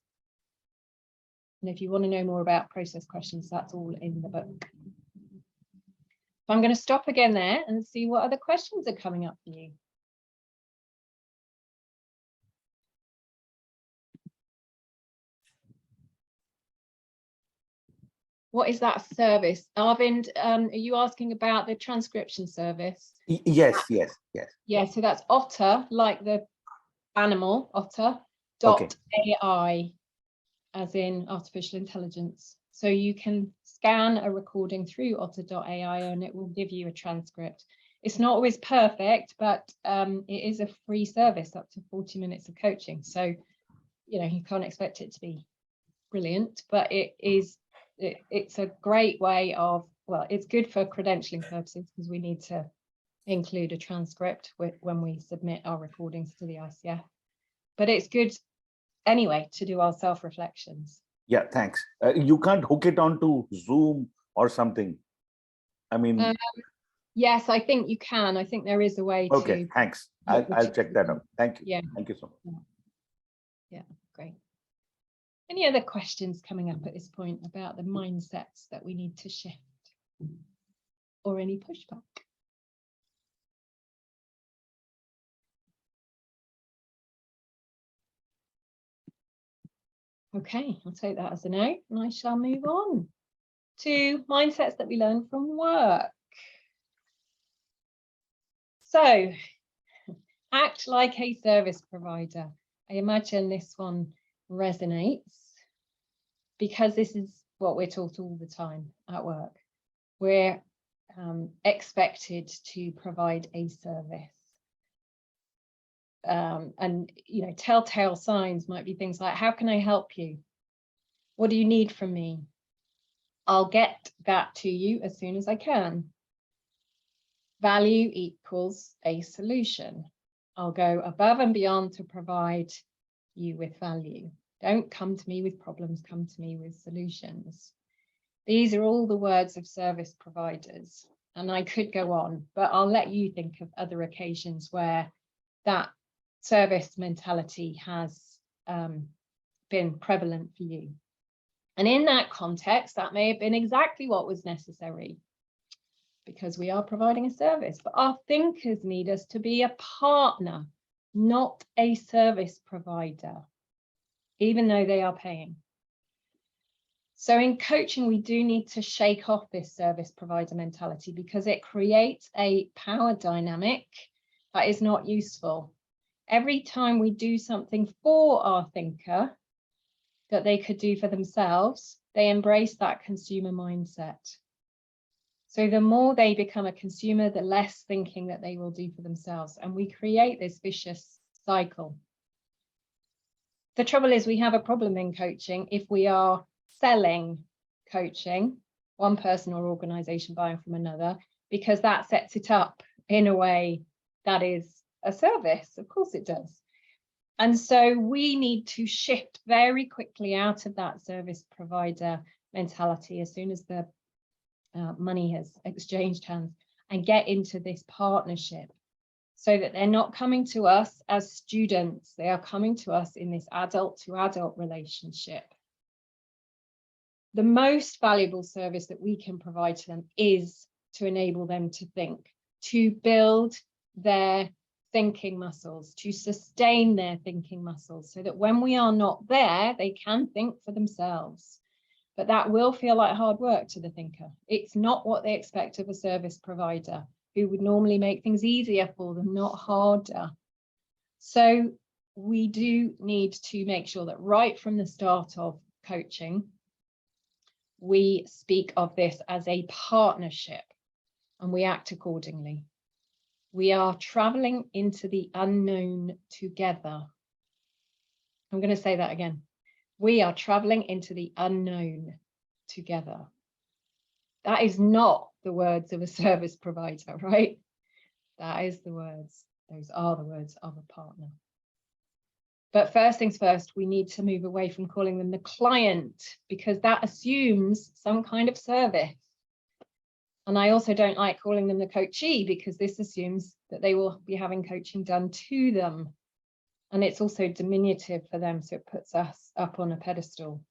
Speaker 2: And if you want to know more about process questions, that's all in the book. So I'm going to stop again there and see what other questions are coming up for you. What is that service? Arvind, are you asking about the transcription service?
Speaker 3: Yes.
Speaker 2: Yeah, so that's Otter, like the animal, otter.ai, as in artificial intelligence. So you can scan a recording through otter.ai and it will give you a transcript. It's not always perfect, but it is a free service up to 40 minutes of coaching. So, you know, you can't expect it to be brilliant, but it's a great way of, well, it's good for credentialing purposes because we need to include a transcript when we submit our recordings to the ICF. But it's good anyway to do our self-reflections.
Speaker 3: Yeah, thanks. You can't hook it onto Zoom or something. I mean,
Speaker 2: yes, I think you can. I think there is a way to.
Speaker 3: Okay, thanks. I'll check that out. Thank you.
Speaker 2: Yeah.
Speaker 3: Thank you so much.
Speaker 2: Yeah, great. Any other questions coming up at this point about the mindsets that we need to shift, or any pushback? Okay, I'll take that as a no, and I shall move on to mindsets that we learn from work. So, act like a service provider. I imagine this one resonates because this is what we're taught all the time at work. We're expected to provide a service. And telltale signs might be things like, how can I help you? What do you need from me? I'll get that to you as soon as I can. Value equals a solution. I'll go above and beyond to provide you with value. Don't come to me with problems, come to me with solutions. These are all the words of service providers. And I could go on, but I'll let you think of other occasions where that service mentality has been prevalent for you. And in that context, that may have been exactly what was necessary, because we are providing a service, but our thinkers need us to be a partner, not a service provider, even though they are paying. So in coaching, we do need to shake off this service provider mentality because it creates a power dynamic that is not useful. Every time we do something for our thinker that they could do for themselves, they embrace that consumer mindset. So the more they become a consumer, the less thinking that they will do for themselves. And we create this vicious cycle. The trouble is we have a problem in coaching if we are selling coaching, one person or organization buying from another, because that sets it up in a way that is a service. Of course it does. And so we need to shift very quickly out of that service provider mentality as soon as the money has exchanged hands and get into this partnership so that they're not coming to us as students, they are coming to us in this adult to adult relationship. The most valuable service that we can provide to them is to enable them to think, to build their thinking muscles, to sustain their thinking muscles so that when we are not there, they can think for themselves. But that will feel like hard work to the thinker. It's not what they expect of a service provider who would normally make things easier for them, not harder. So we do need to make sure that right from the start of coaching, we speak of this as a partnership and we act accordingly. We are traveling into the unknown together. I'm going to say that again. We are traveling into the unknown together. That is not the words of a service provider, right? That is the words. Those are the words of a partner. But first things first, we need to move away from calling them the client because that assumes some kind of service. And I also don't like calling them the coachee because this assumes that they will be having coaching done to them. And it's also diminutive for them, so it puts us up on a pedestal.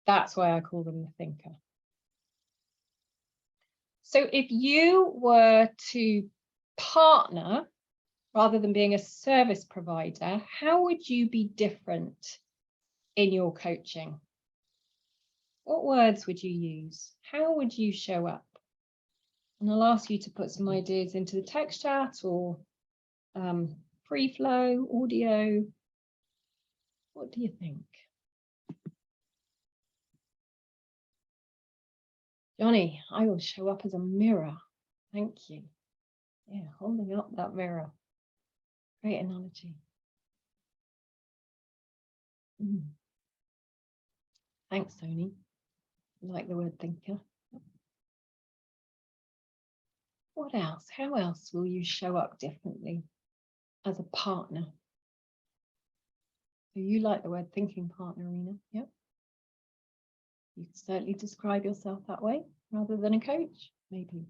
Speaker 2: That's why I call them the thinker. So if you were to partner, rather than being a service provider, how would you be different in your coaching? What words would you use? How would you show up? And I'll ask you to put some ideas into the text chat or free flow, audio. What do you think? Johnny, I will show up as a mirror. Thank you. Yeah, holding up that mirror. Great analogy. Thanks, Tony. I like the word thinker. What else? How else will you show up differently as a partner? So you like the word thinking partner, Rena? Yep. You can certainly describe yourself that way rather than a coach, maybe.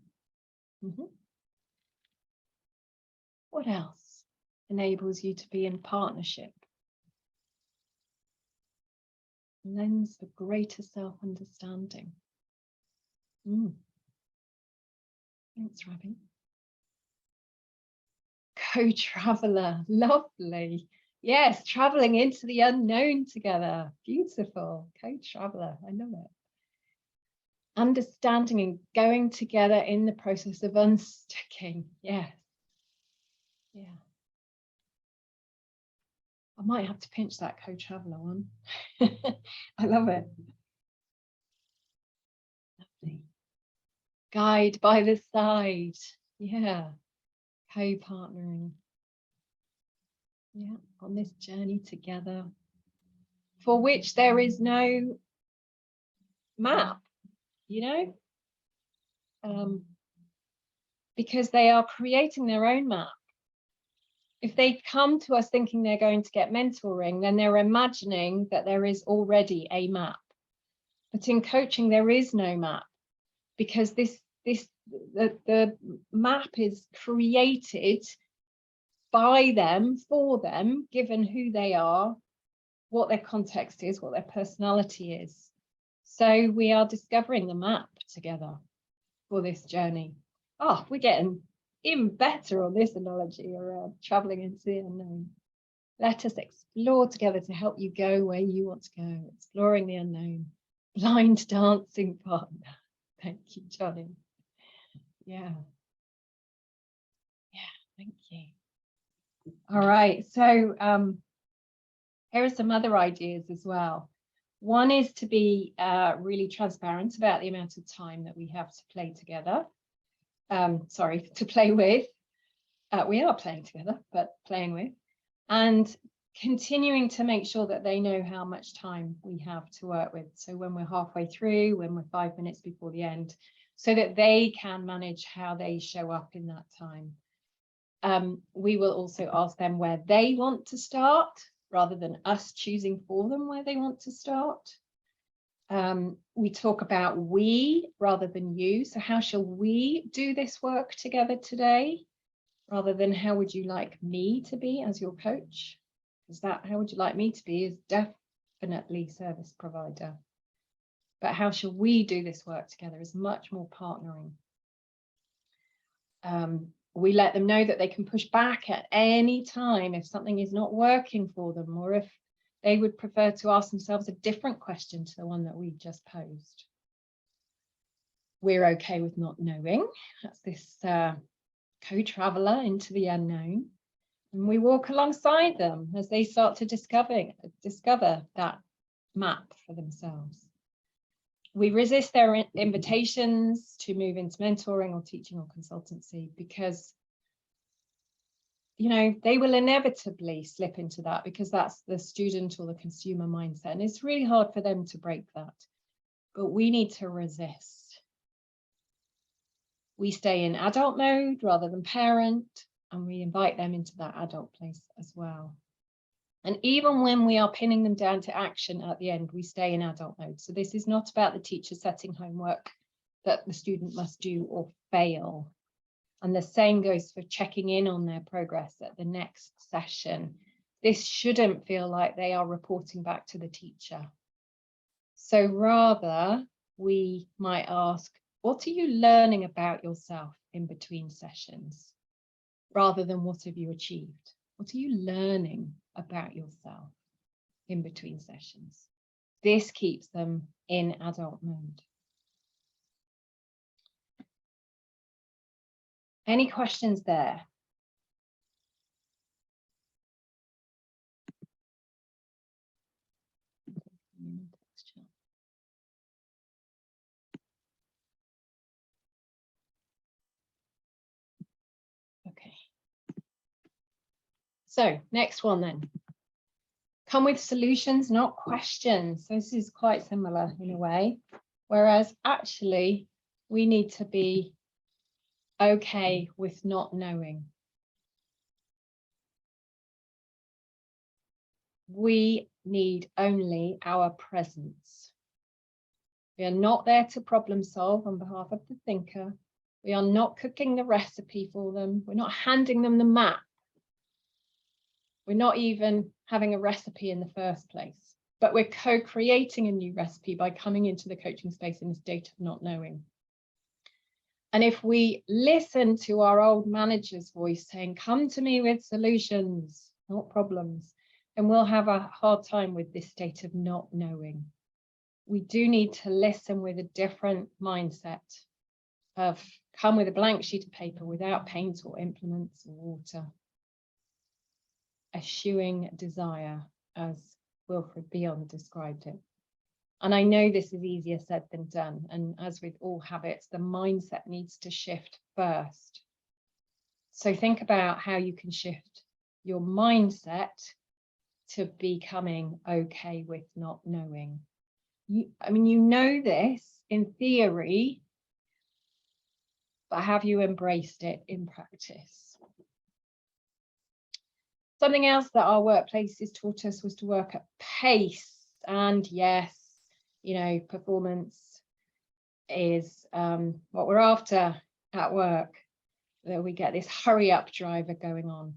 Speaker 2: What else enables you to be in partnership? Lens for greater self-understanding. Thanks, Ravi. Co-traveler, lovely. Yes, traveling into the unknown together. Beautiful. Co-traveler. I love it. Understanding and going together in the process of unsticking. Yes. Yeah. I might have to pinch that co-traveler one. I love it. Lovely. Guide by the side. Yeah. Co-partnering. Yeah, on this journey together, for which there is no map, you know, because they are creating their own map. If they come to us thinking they're going to get mentoring, then they're imagining that there is already a map. But in coaching, there is no map, because the map is created by them, for them, given who they are, what their context is, what their personality is. So we are discovering the map together for this journey. Oh, we're getting even better on this analogy around traveling into the unknown. Let us explore together to help you go where you want to go, exploring the unknown. Blind dancing partner. Thank you, Johnny. Yeah. Yeah, thank you. All right, so here are some other ideas as well. One is to be really transparent about the amount of time that we have to play together. Sorry, to play with. We are playing together, but playing with. And continuing to make sure that they know how much time we have to work with. So when we're halfway through, when we're 5 minutes before the end, so that they can manage how they show up in that time. We will also ask them where they want to start, rather than us choosing for them where they want to start. We talk about we rather than you. So how shall we do this work together today? Rather than how would you like me to be as your coach? Is that how would you like me to be is definitely service provider. But how shall we do this work together is much more partnering. We let them know that they can push back at any time if something is not working for them, or if they would prefer to ask themselves a different question to the one that we just posed. We're okay with not knowing. That's this co-traveler into the unknown. And we walk alongside them as they start to discover that map for themselves. We resist their invitations to move into mentoring or teaching or consultancy, because, you know, they will inevitably slip into that, because that's the student or the consumer mindset. And it's really hard for them to break that. But we need to resist. We stay in adult mode rather than parent, and we invite them into that adult place as well. And even when we are pinning them down to action at the end, we stay in adult mode. So this is not about the teacher setting homework that the student must do or fail. And the same goes for checking in on their progress at the next session. This shouldn't feel like they are reporting back to the teacher. So rather, we might ask, what are you learning about yourself in between sessions? Rather than what have you achieved? What are you learning about yourself in between sessions? This keeps them in adult mode. Any questions there? Okay. So next one then. Come with solutions, not questions. So this is quite similar in a way, whereas actually we need to be okay with not knowing. We need only our presence. We are not there to problem solve on behalf of the thinker. We are not cooking the recipe for them. We're not handing them the map. We're not even having a recipe in the first place, but we're co-creating a new recipe by coming into the coaching space in a state of not knowing. And if we listen to our old manager's voice saying, come to me with solutions, not problems, and we'll have a hard time with this state of not knowing. We do need to listen with a different mindset of come with a blank sheet of paper without paint or implements or water. Eschewing desire, as Wilfred Beyond described it. And I know this is easier said than done. And as with all habits, the mindset needs to shift first. So think about how you can shift your mindset to becoming okay with not knowing. I mean, you know this in theory, but have you embraced it in practice? Something else that our workplaces taught us was to work at pace. And yes, you know, performance is what we're after at work. That we get this hurry up driver going on.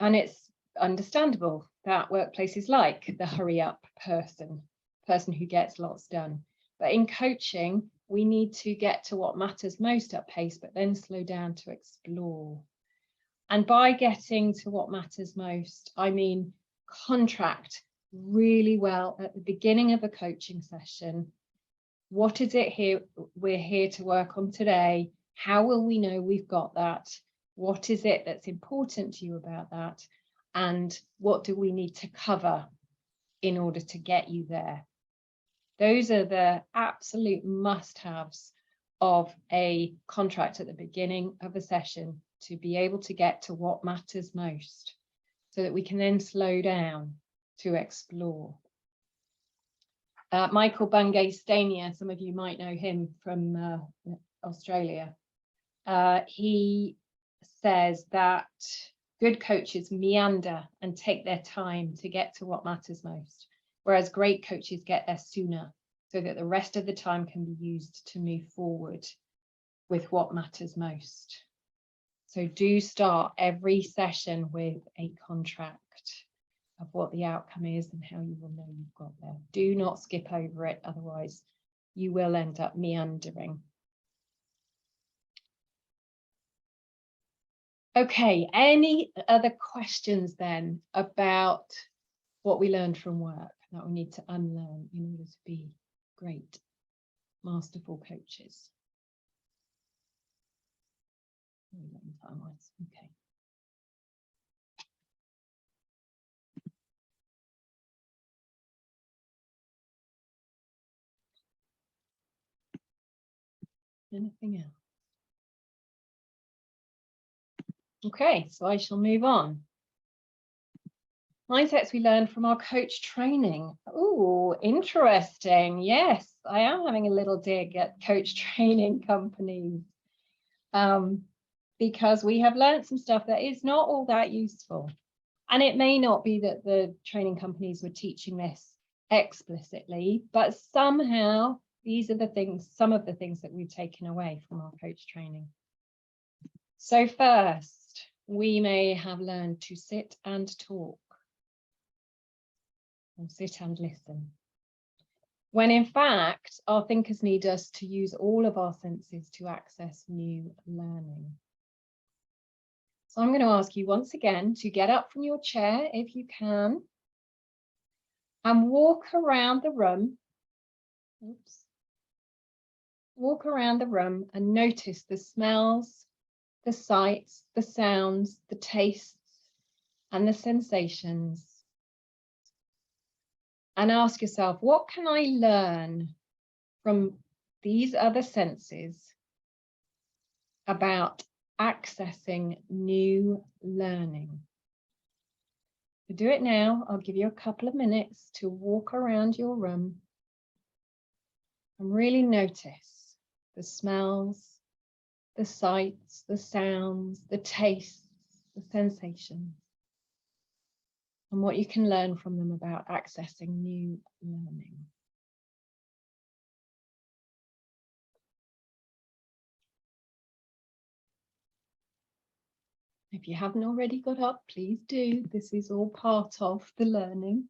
Speaker 2: And it's understandable that workplaces like the hurry up person who gets lots done. But in coaching, we need to get to what matters most at pace, but then slow down to explore. And by getting to what matters most, I mean contract really well at the beginning of a coaching session. What is it we're here to work on today? How will we know we've got that? What is it that's important to you about that? And what do we need to cover in order to get you there? Those are the absolute must-haves of a contract at the beginning of a session to be able to get to what matters most so that we can then slow down to explore. Michael Bungay-Stanier, some of you might know him from Australia. He says that good coaches meander and take their time to get to what matters most, whereas great coaches get there sooner so that the rest of the time can be used to move forward with what matters most. So do start every session with a contract of what the outcome is and how you will know you've got there. Do not skip over it, otherwise you will end up meandering. Okay, any other questions then about what we learned from work that we need to unlearn in order to be great, masterful coaches? Okay. Anything else? Okay, so I shall move on. Mindsets we learned from our coach training. Oh, interesting. Yes, I am having a little dig at coach training companies because we have learned some stuff that is not all that useful. And it may not be that the training companies were teaching this explicitly, but somehow these are the things, some of the things that we've taken away from our coach training. So first, we may have learned to sit and talk, or sit and listen, when in fact, our thinkers need us to use all of our senses to access new learning. So I'm going to ask you once again to get up from your chair if you can and walk around the room. Oops. Walk around the room and notice the smells, the sights, the sounds, the tastes, and the sensations. And ask yourself, what can I learn from these other senses about accessing new learning? So do it now. I'll give you a couple of minutes to walk around your room and really notice the smells, the sights, the sounds, the tastes, the sensations, and what you can learn from them about accessing new learning. If you haven't already got up, please do. This is all part of the learning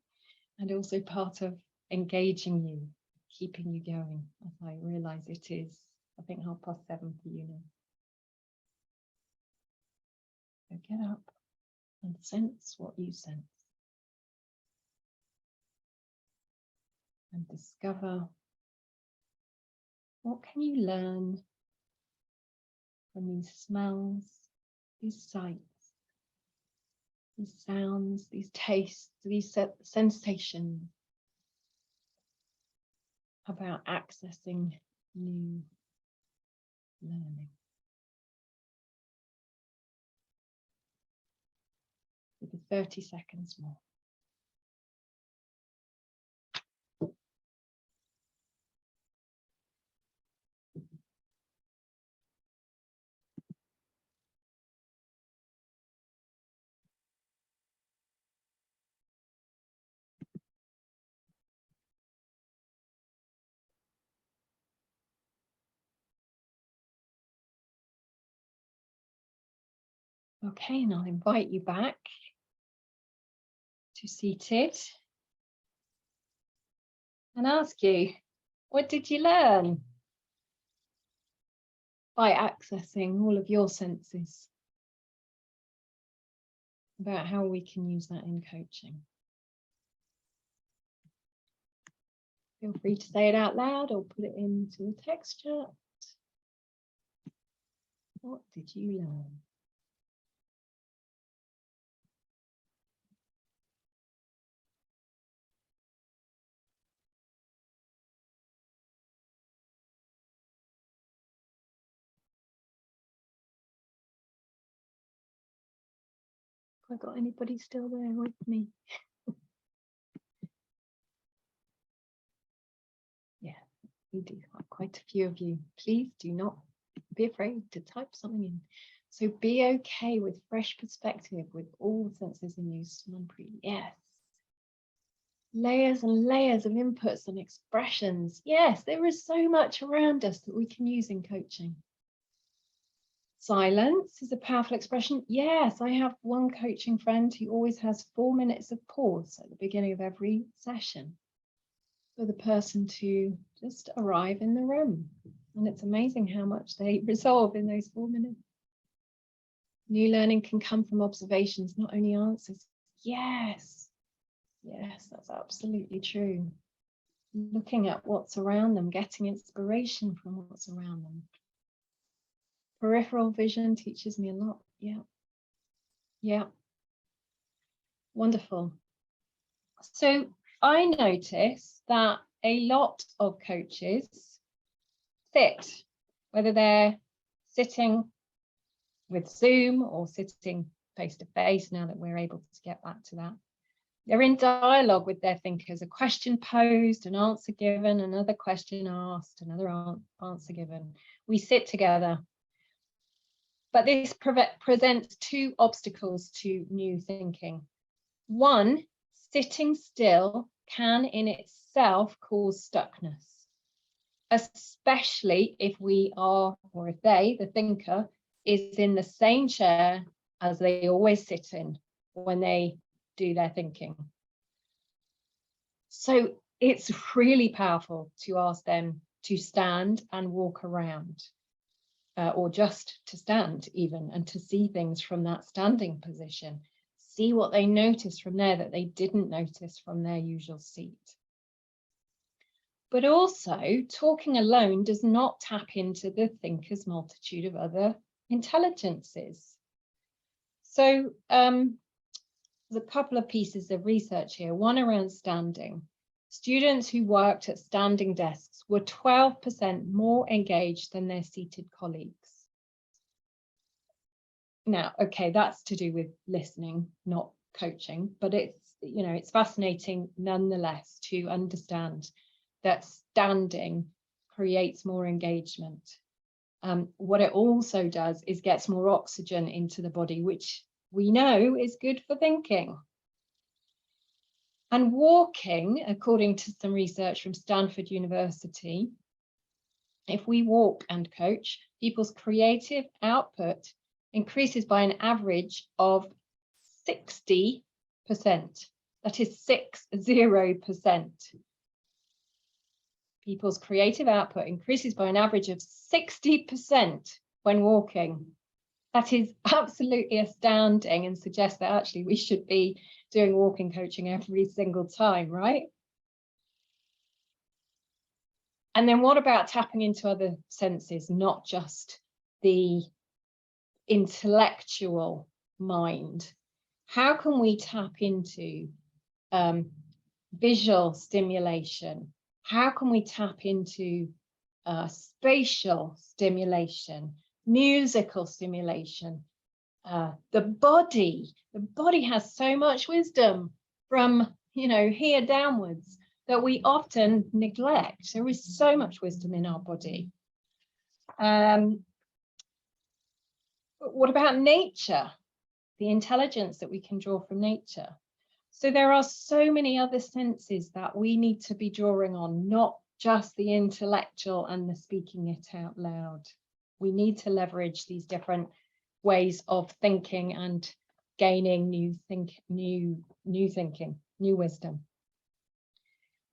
Speaker 2: and also part of engaging you, keeping you going, as I realise it is, I think, 7:30 for you now. So get up and sense what you sense. and discover what can you learn from these smells, these sights, these sounds, these tastes, these sensations about accessing new learning. Give it 30 seconds more. Okay, and I'll invite you back to seated and ask you, what did you learn by accessing all of your senses about how we can use that in coaching? Feel free to say it out loud or put it into a text chat. What did you learn? Have I got anybody still there with me? Yeah, we do have quite a few of you. Please do not be afraid to type something in. So be okay with fresh perspective, with all the senses in use. Yes. Layers and layers of inputs and expressions. Yes, there is so much around us that we can use in coaching. Silence is a powerful expression. Yes, I have one coaching friend who always has 4 minutes of pause at the beginning of every session for the person to just arrive in the room. And it's amazing how much they resolve in those 4 minutes. New learning can come from observations, not only answers. Yes, that's absolutely true. Looking at what's around them, getting inspiration from what's around them. Peripheral vision teaches me a lot. Yeah. Wonderful. So I notice that a lot of coaches sit, whether they're sitting with Zoom or sitting face to face, now that we're able to get back to that. They're in dialogue with their thinkers, a question posed, an answer given, another question asked, another answer given. We sit together. But this presents two obstacles to new thinking. One, sitting still can in itself cause stuckness, especially if we are, or if they, the thinker, is in the same chair as they always sit in when they do their thinking. So it's really powerful to ask them to stand and walk around. Or just to stand even, and to see things from that standing position. See what they notice from there that they didn't notice from their usual seat. But also, talking alone does not tap into the thinker's multitude of other intelligences. So there's a couple of pieces of research here, one around standing. Students who worked at standing desks were 12% more engaged than their seated colleagues. Now, okay, that's to do with listening, not coaching, but it's fascinating nonetheless to understand that standing creates more engagement. What it also does is gets more oxygen into the body, which we know is good for thinking. And walking, according to some research from Stanford University, if we walk and coach, people's creative output increases by an average of 60%. That is 60%. People's creative output increases by an average of 60% when walking. That is absolutely astounding and suggests that actually we should be doing walking coaching every single time, right? And then what about tapping into other senses, not just the intellectual mind? How can we tap into visual stimulation? How can we tap into spatial stimulation, musical stimulation? The body has so much wisdom from, here downwards that we often neglect. There is so much wisdom in our body. But what about nature? The intelligence that we can draw from nature. So there are so many other senses that we need to be drawing on, not just the intellectual and the speaking it out loud. We need to leverage these different ways of thinking and gaining new thinking, new wisdom.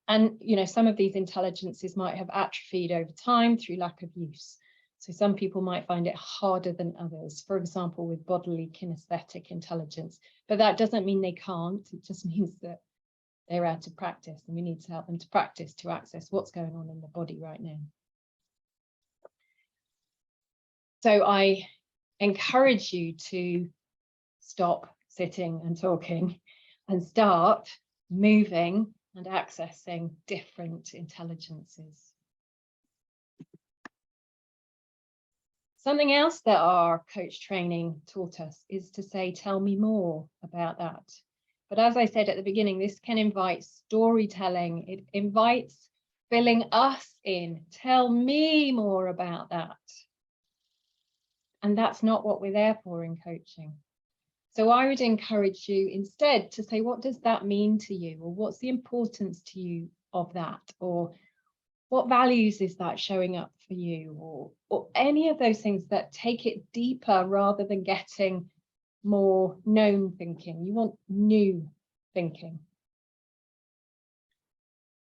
Speaker 2: And some of these intelligences might have atrophied over time through lack of use. So some people might find it harder than others, for example, with bodily kinesthetic intelligence. But that doesn't mean they can't. It just means that they're out of practice, and we need to help them to practice to access what's going on in the body right now. So I encourage you to stop sitting and talking and start moving and accessing different intelligences. Something else that our coach training taught us is to say, tell me more about that. But as I said at the beginning, this can invite storytelling. It invites filling us in. Tell me more about that. And that's not what we're there for in coaching. So I would encourage you instead to say, what does that mean to you? Or what's the importance to you of that? Or what values is that showing up for you? Or any of those things that take it deeper rather than getting more known thinking. You want new thinking.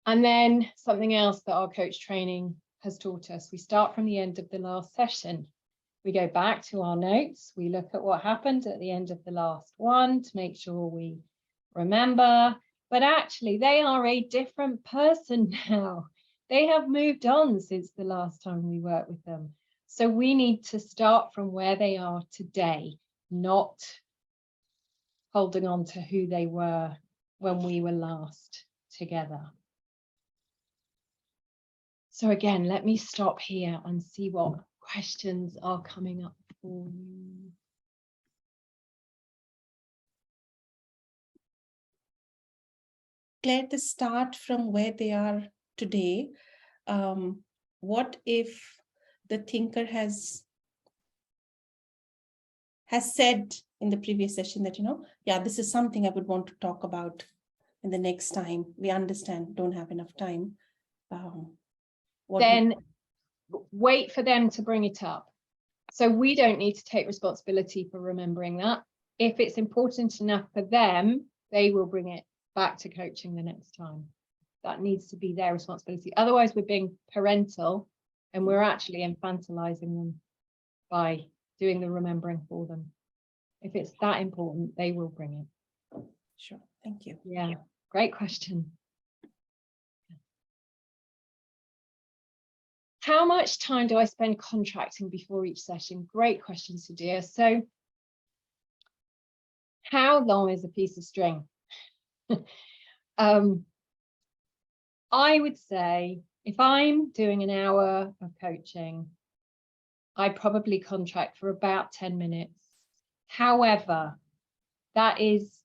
Speaker 2: And then something else that our coach training has taught us, we start from the end of the last session. We go back to our notes. We look at what happened at the end of the last one to make sure we remember. But actually, they are a different person now. They have moved on since the last time we worked with them. So we need to start from where they are today, not holding on to who they were when we were last together. So again, let me stop here and see what questions are coming up for you.
Speaker 1: Claire, to start from where they are today, what if the thinker has said in the previous session that, yeah, this is something I would want to talk about in the next time. We understand, don't have enough time.
Speaker 2: Then wait for them to bring it up. So we don't need to take responsibility for remembering that. If it's important enough for them, they will bring it back to coaching the next time. That needs to be their responsibility. Otherwise, we're being parental and we're actually infantilizing them by doing the remembering for them. If it's that important, they will bring it.
Speaker 1: Sure, thank you.
Speaker 2: Yeah, great question. How much time do I spend contracting before each session? Great question, Sudhir. So how long is a piece of string? I would say if I'm doing an hour of coaching, I probably contract for about 10 minutes. However, that is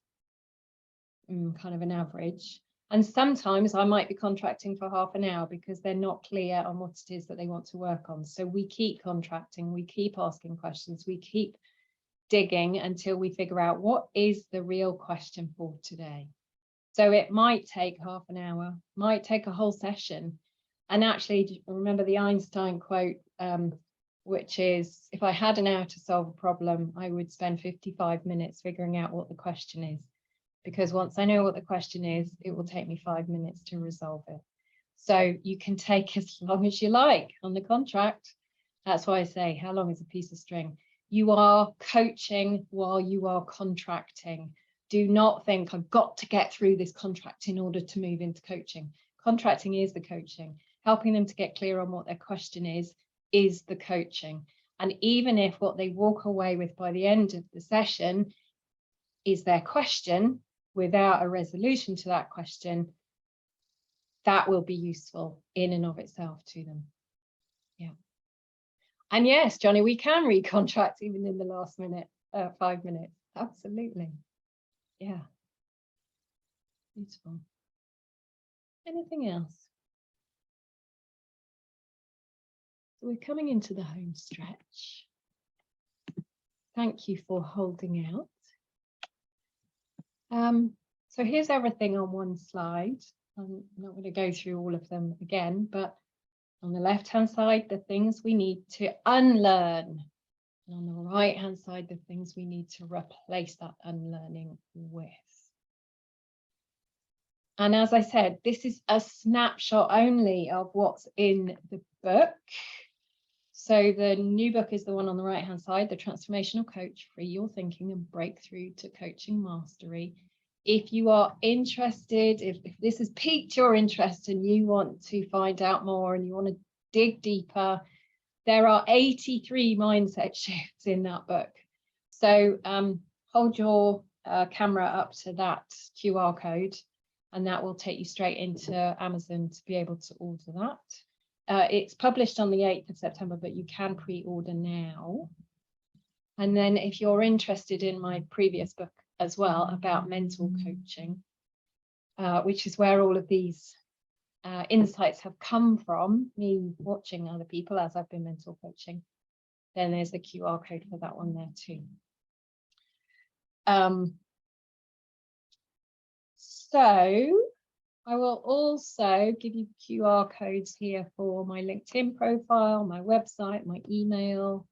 Speaker 2: kind of an average. And sometimes I might be contracting for half an hour because they're not clear on what it is that they want to work on. So we keep contracting, we keep asking questions, we keep digging until we figure out what is the real question for today. So it might take half an hour, might take a whole session. And actually, remember the Einstein quote, which is, if I had an hour to solve a problem, I would spend 55 minutes figuring out what the question is. Because once I know what the question is, it will take me 5 minutes to resolve it. So you can take as long as you like on the contract. That's why I say, how long is a piece of string? You are coaching while you are contracting. Do not think I've got to get through this contract in order to move into coaching. Contracting is the coaching. helping them to get clear on what their question is the coaching. And even if what they walk away with by the end of the session is their question without a resolution to that question, that will be useful in and of itself to them. Yeah. And yes, Johnny, we can read contracts even in the last 5 minutes. Absolutely. Yeah. Beautiful. Anything else? So we're coming into the home stretch. Thank you for holding out. So here's everything on one slide. I'm not going to go through all of them again, but on the left-hand side, the things we need to unlearn. And on the right-hand side, the things we need to replace that unlearning with. And as I said, this is a snapshot only of what's in the book. So the new book is the one on the right-hand side, The Transformational Coach, Free Your Thinking and Breakthrough to Coaching Mastery. If you are interested, if this has piqued your interest and you want to find out more and you want to dig deeper, there are 83 mindset shifts in that book. So hold your camera up to that QR code and that will take you straight into Amazon to be able to order that. It's published on the 8th of September, but you can pre-order now. And then if you're interested in my previous book as well about mental coaching, which is where all of these insights have come from, me watching other people as I've been mental coaching, then there's the QR code for that one there too. So I will also give you QR codes here for my LinkedIn profile, my website, my email,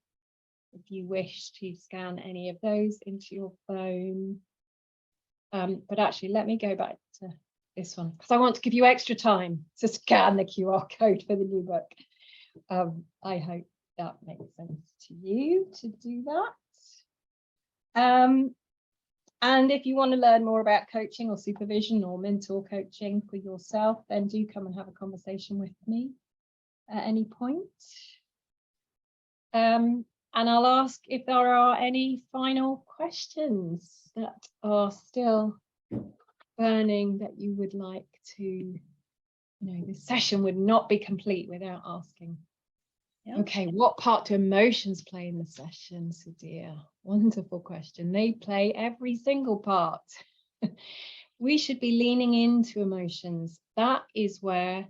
Speaker 2: if you wish to scan any of those into your phone. But actually, let me go back to this one because I want to give you extra time to scan the QR code for the new book. I hope that makes sense to you to do that. And if you want to learn more about coaching or supervision or mentor coaching for yourself, then do come and have a conversation with me at any point. And I'll ask if there are any final questions that are still burning that you would like to, this session would not be complete without asking. Yeah. Okay, what part do emotions play in the session, Sudhir? Wonderful question. They play every single part. We should be leaning into emotions. That is where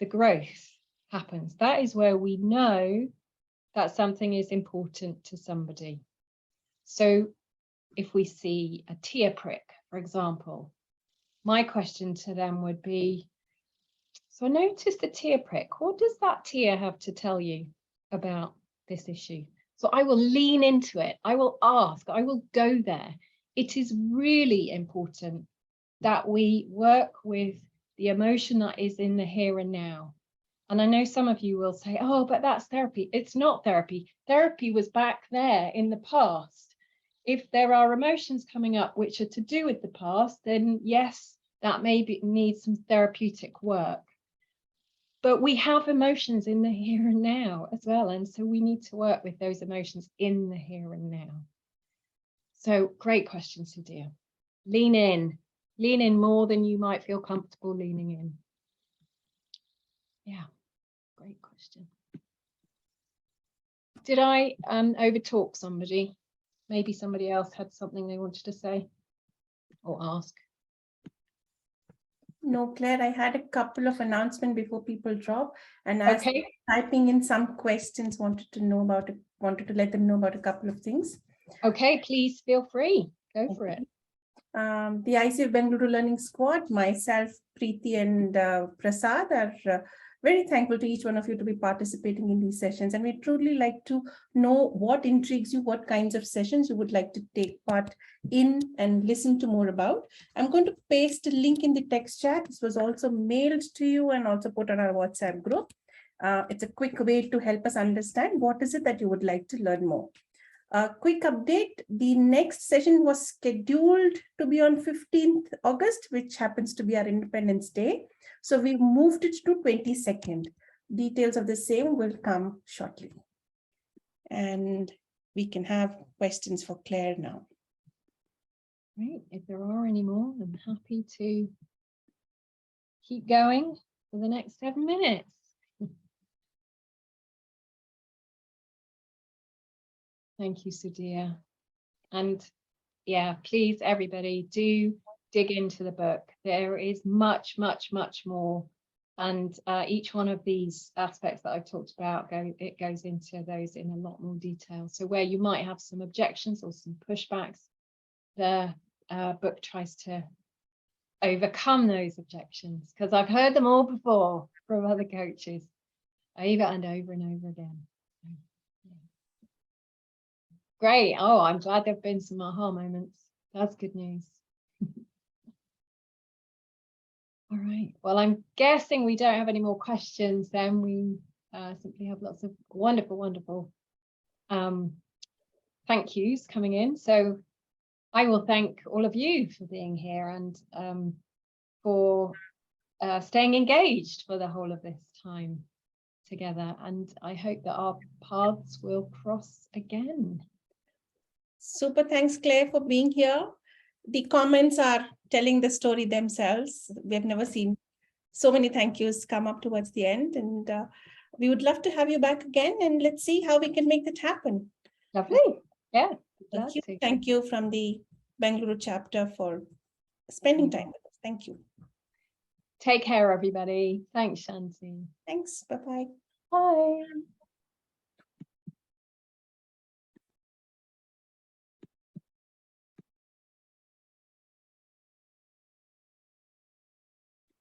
Speaker 2: the growth happens. That is where we know that something is important to somebody. So if we see a tear prick, for example, my question to them would be, so I noticed the tear prick. What does that tear have to tell you about this issue? So I will lean into it. I will ask. I will go there. It is really important that we work with the emotion that is in the here and now. And I know some of you will say, oh, but that's therapy. It's not therapy. Therapy was back there in the past. If there are emotions coming up which are to do with the past, then yes, that maybe needs some therapeutic work. But we have emotions in the here and now as well. And so we need to work with those emotions in the here and now. So great question, Sudhir. Lean in more than you might feel comfortable leaning in. Yeah, great question. Did I overtalk somebody? Maybe somebody else had something they wanted to say or ask.
Speaker 1: No, Claire, I had a couple of announcements before people drop, and as typing in some questions, wanted to let them know about a couple of things. Okay,
Speaker 2: please feel free. Go for it.
Speaker 1: The ICF Bengaluru Learning Squad, myself, Preeti and Prasad are very thankful to each one of you to be participating in these sessions. And we truly like to know what intrigues you, what kinds of sessions you would like to take part in and listen to more about. I'm going to paste a link in the text chat. This was also mailed to you and also put on our WhatsApp group. It's a quick way to help us understand what is it that you would like to learn more. A quick update, the next session was scheduled to be on 15th August, which happens to be our Independence Day. So we moved it to 22nd. Details of the same will come shortly. And we can have questions for Claire now.
Speaker 2: Great. If there are any more, I'm happy to keep going for the next 7 minutes. Thank you, Sudhir. And yeah, please, everybody, do dig into the book. There is much, much, much more. And each one of these aspects that I've talked about, it goes into those in a lot more detail. So where you might have some objections or some pushbacks, the book tries to overcome those objections, because I've heard them all before from other coaches, over and over and over again. Great. Oh, I'm glad there have been some aha moments. That's good news. All right. Well, I'm guessing we don't have any more questions then. We simply have lots of wonderful, wonderful thank yous coming in. So I will thank all of you for being here and for staying engaged for the whole of this time together. And I hope that our paths will cross again.
Speaker 1: Super thanks, Claire, for being here. The comments are telling the story themselves. We have never seen so many thank yous come up towards the end, and we would love to have you back again, and let's see how we can make that happen.
Speaker 2: Lovely. Yeah.
Speaker 1: Thank you. Thank you from the Bangalore chapter for spending time with us. Thank you.
Speaker 2: Take care, everybody. Thanks, Shanti.
Speaker 1: Thanks. Bye-bye.
Speaker 2: Bye.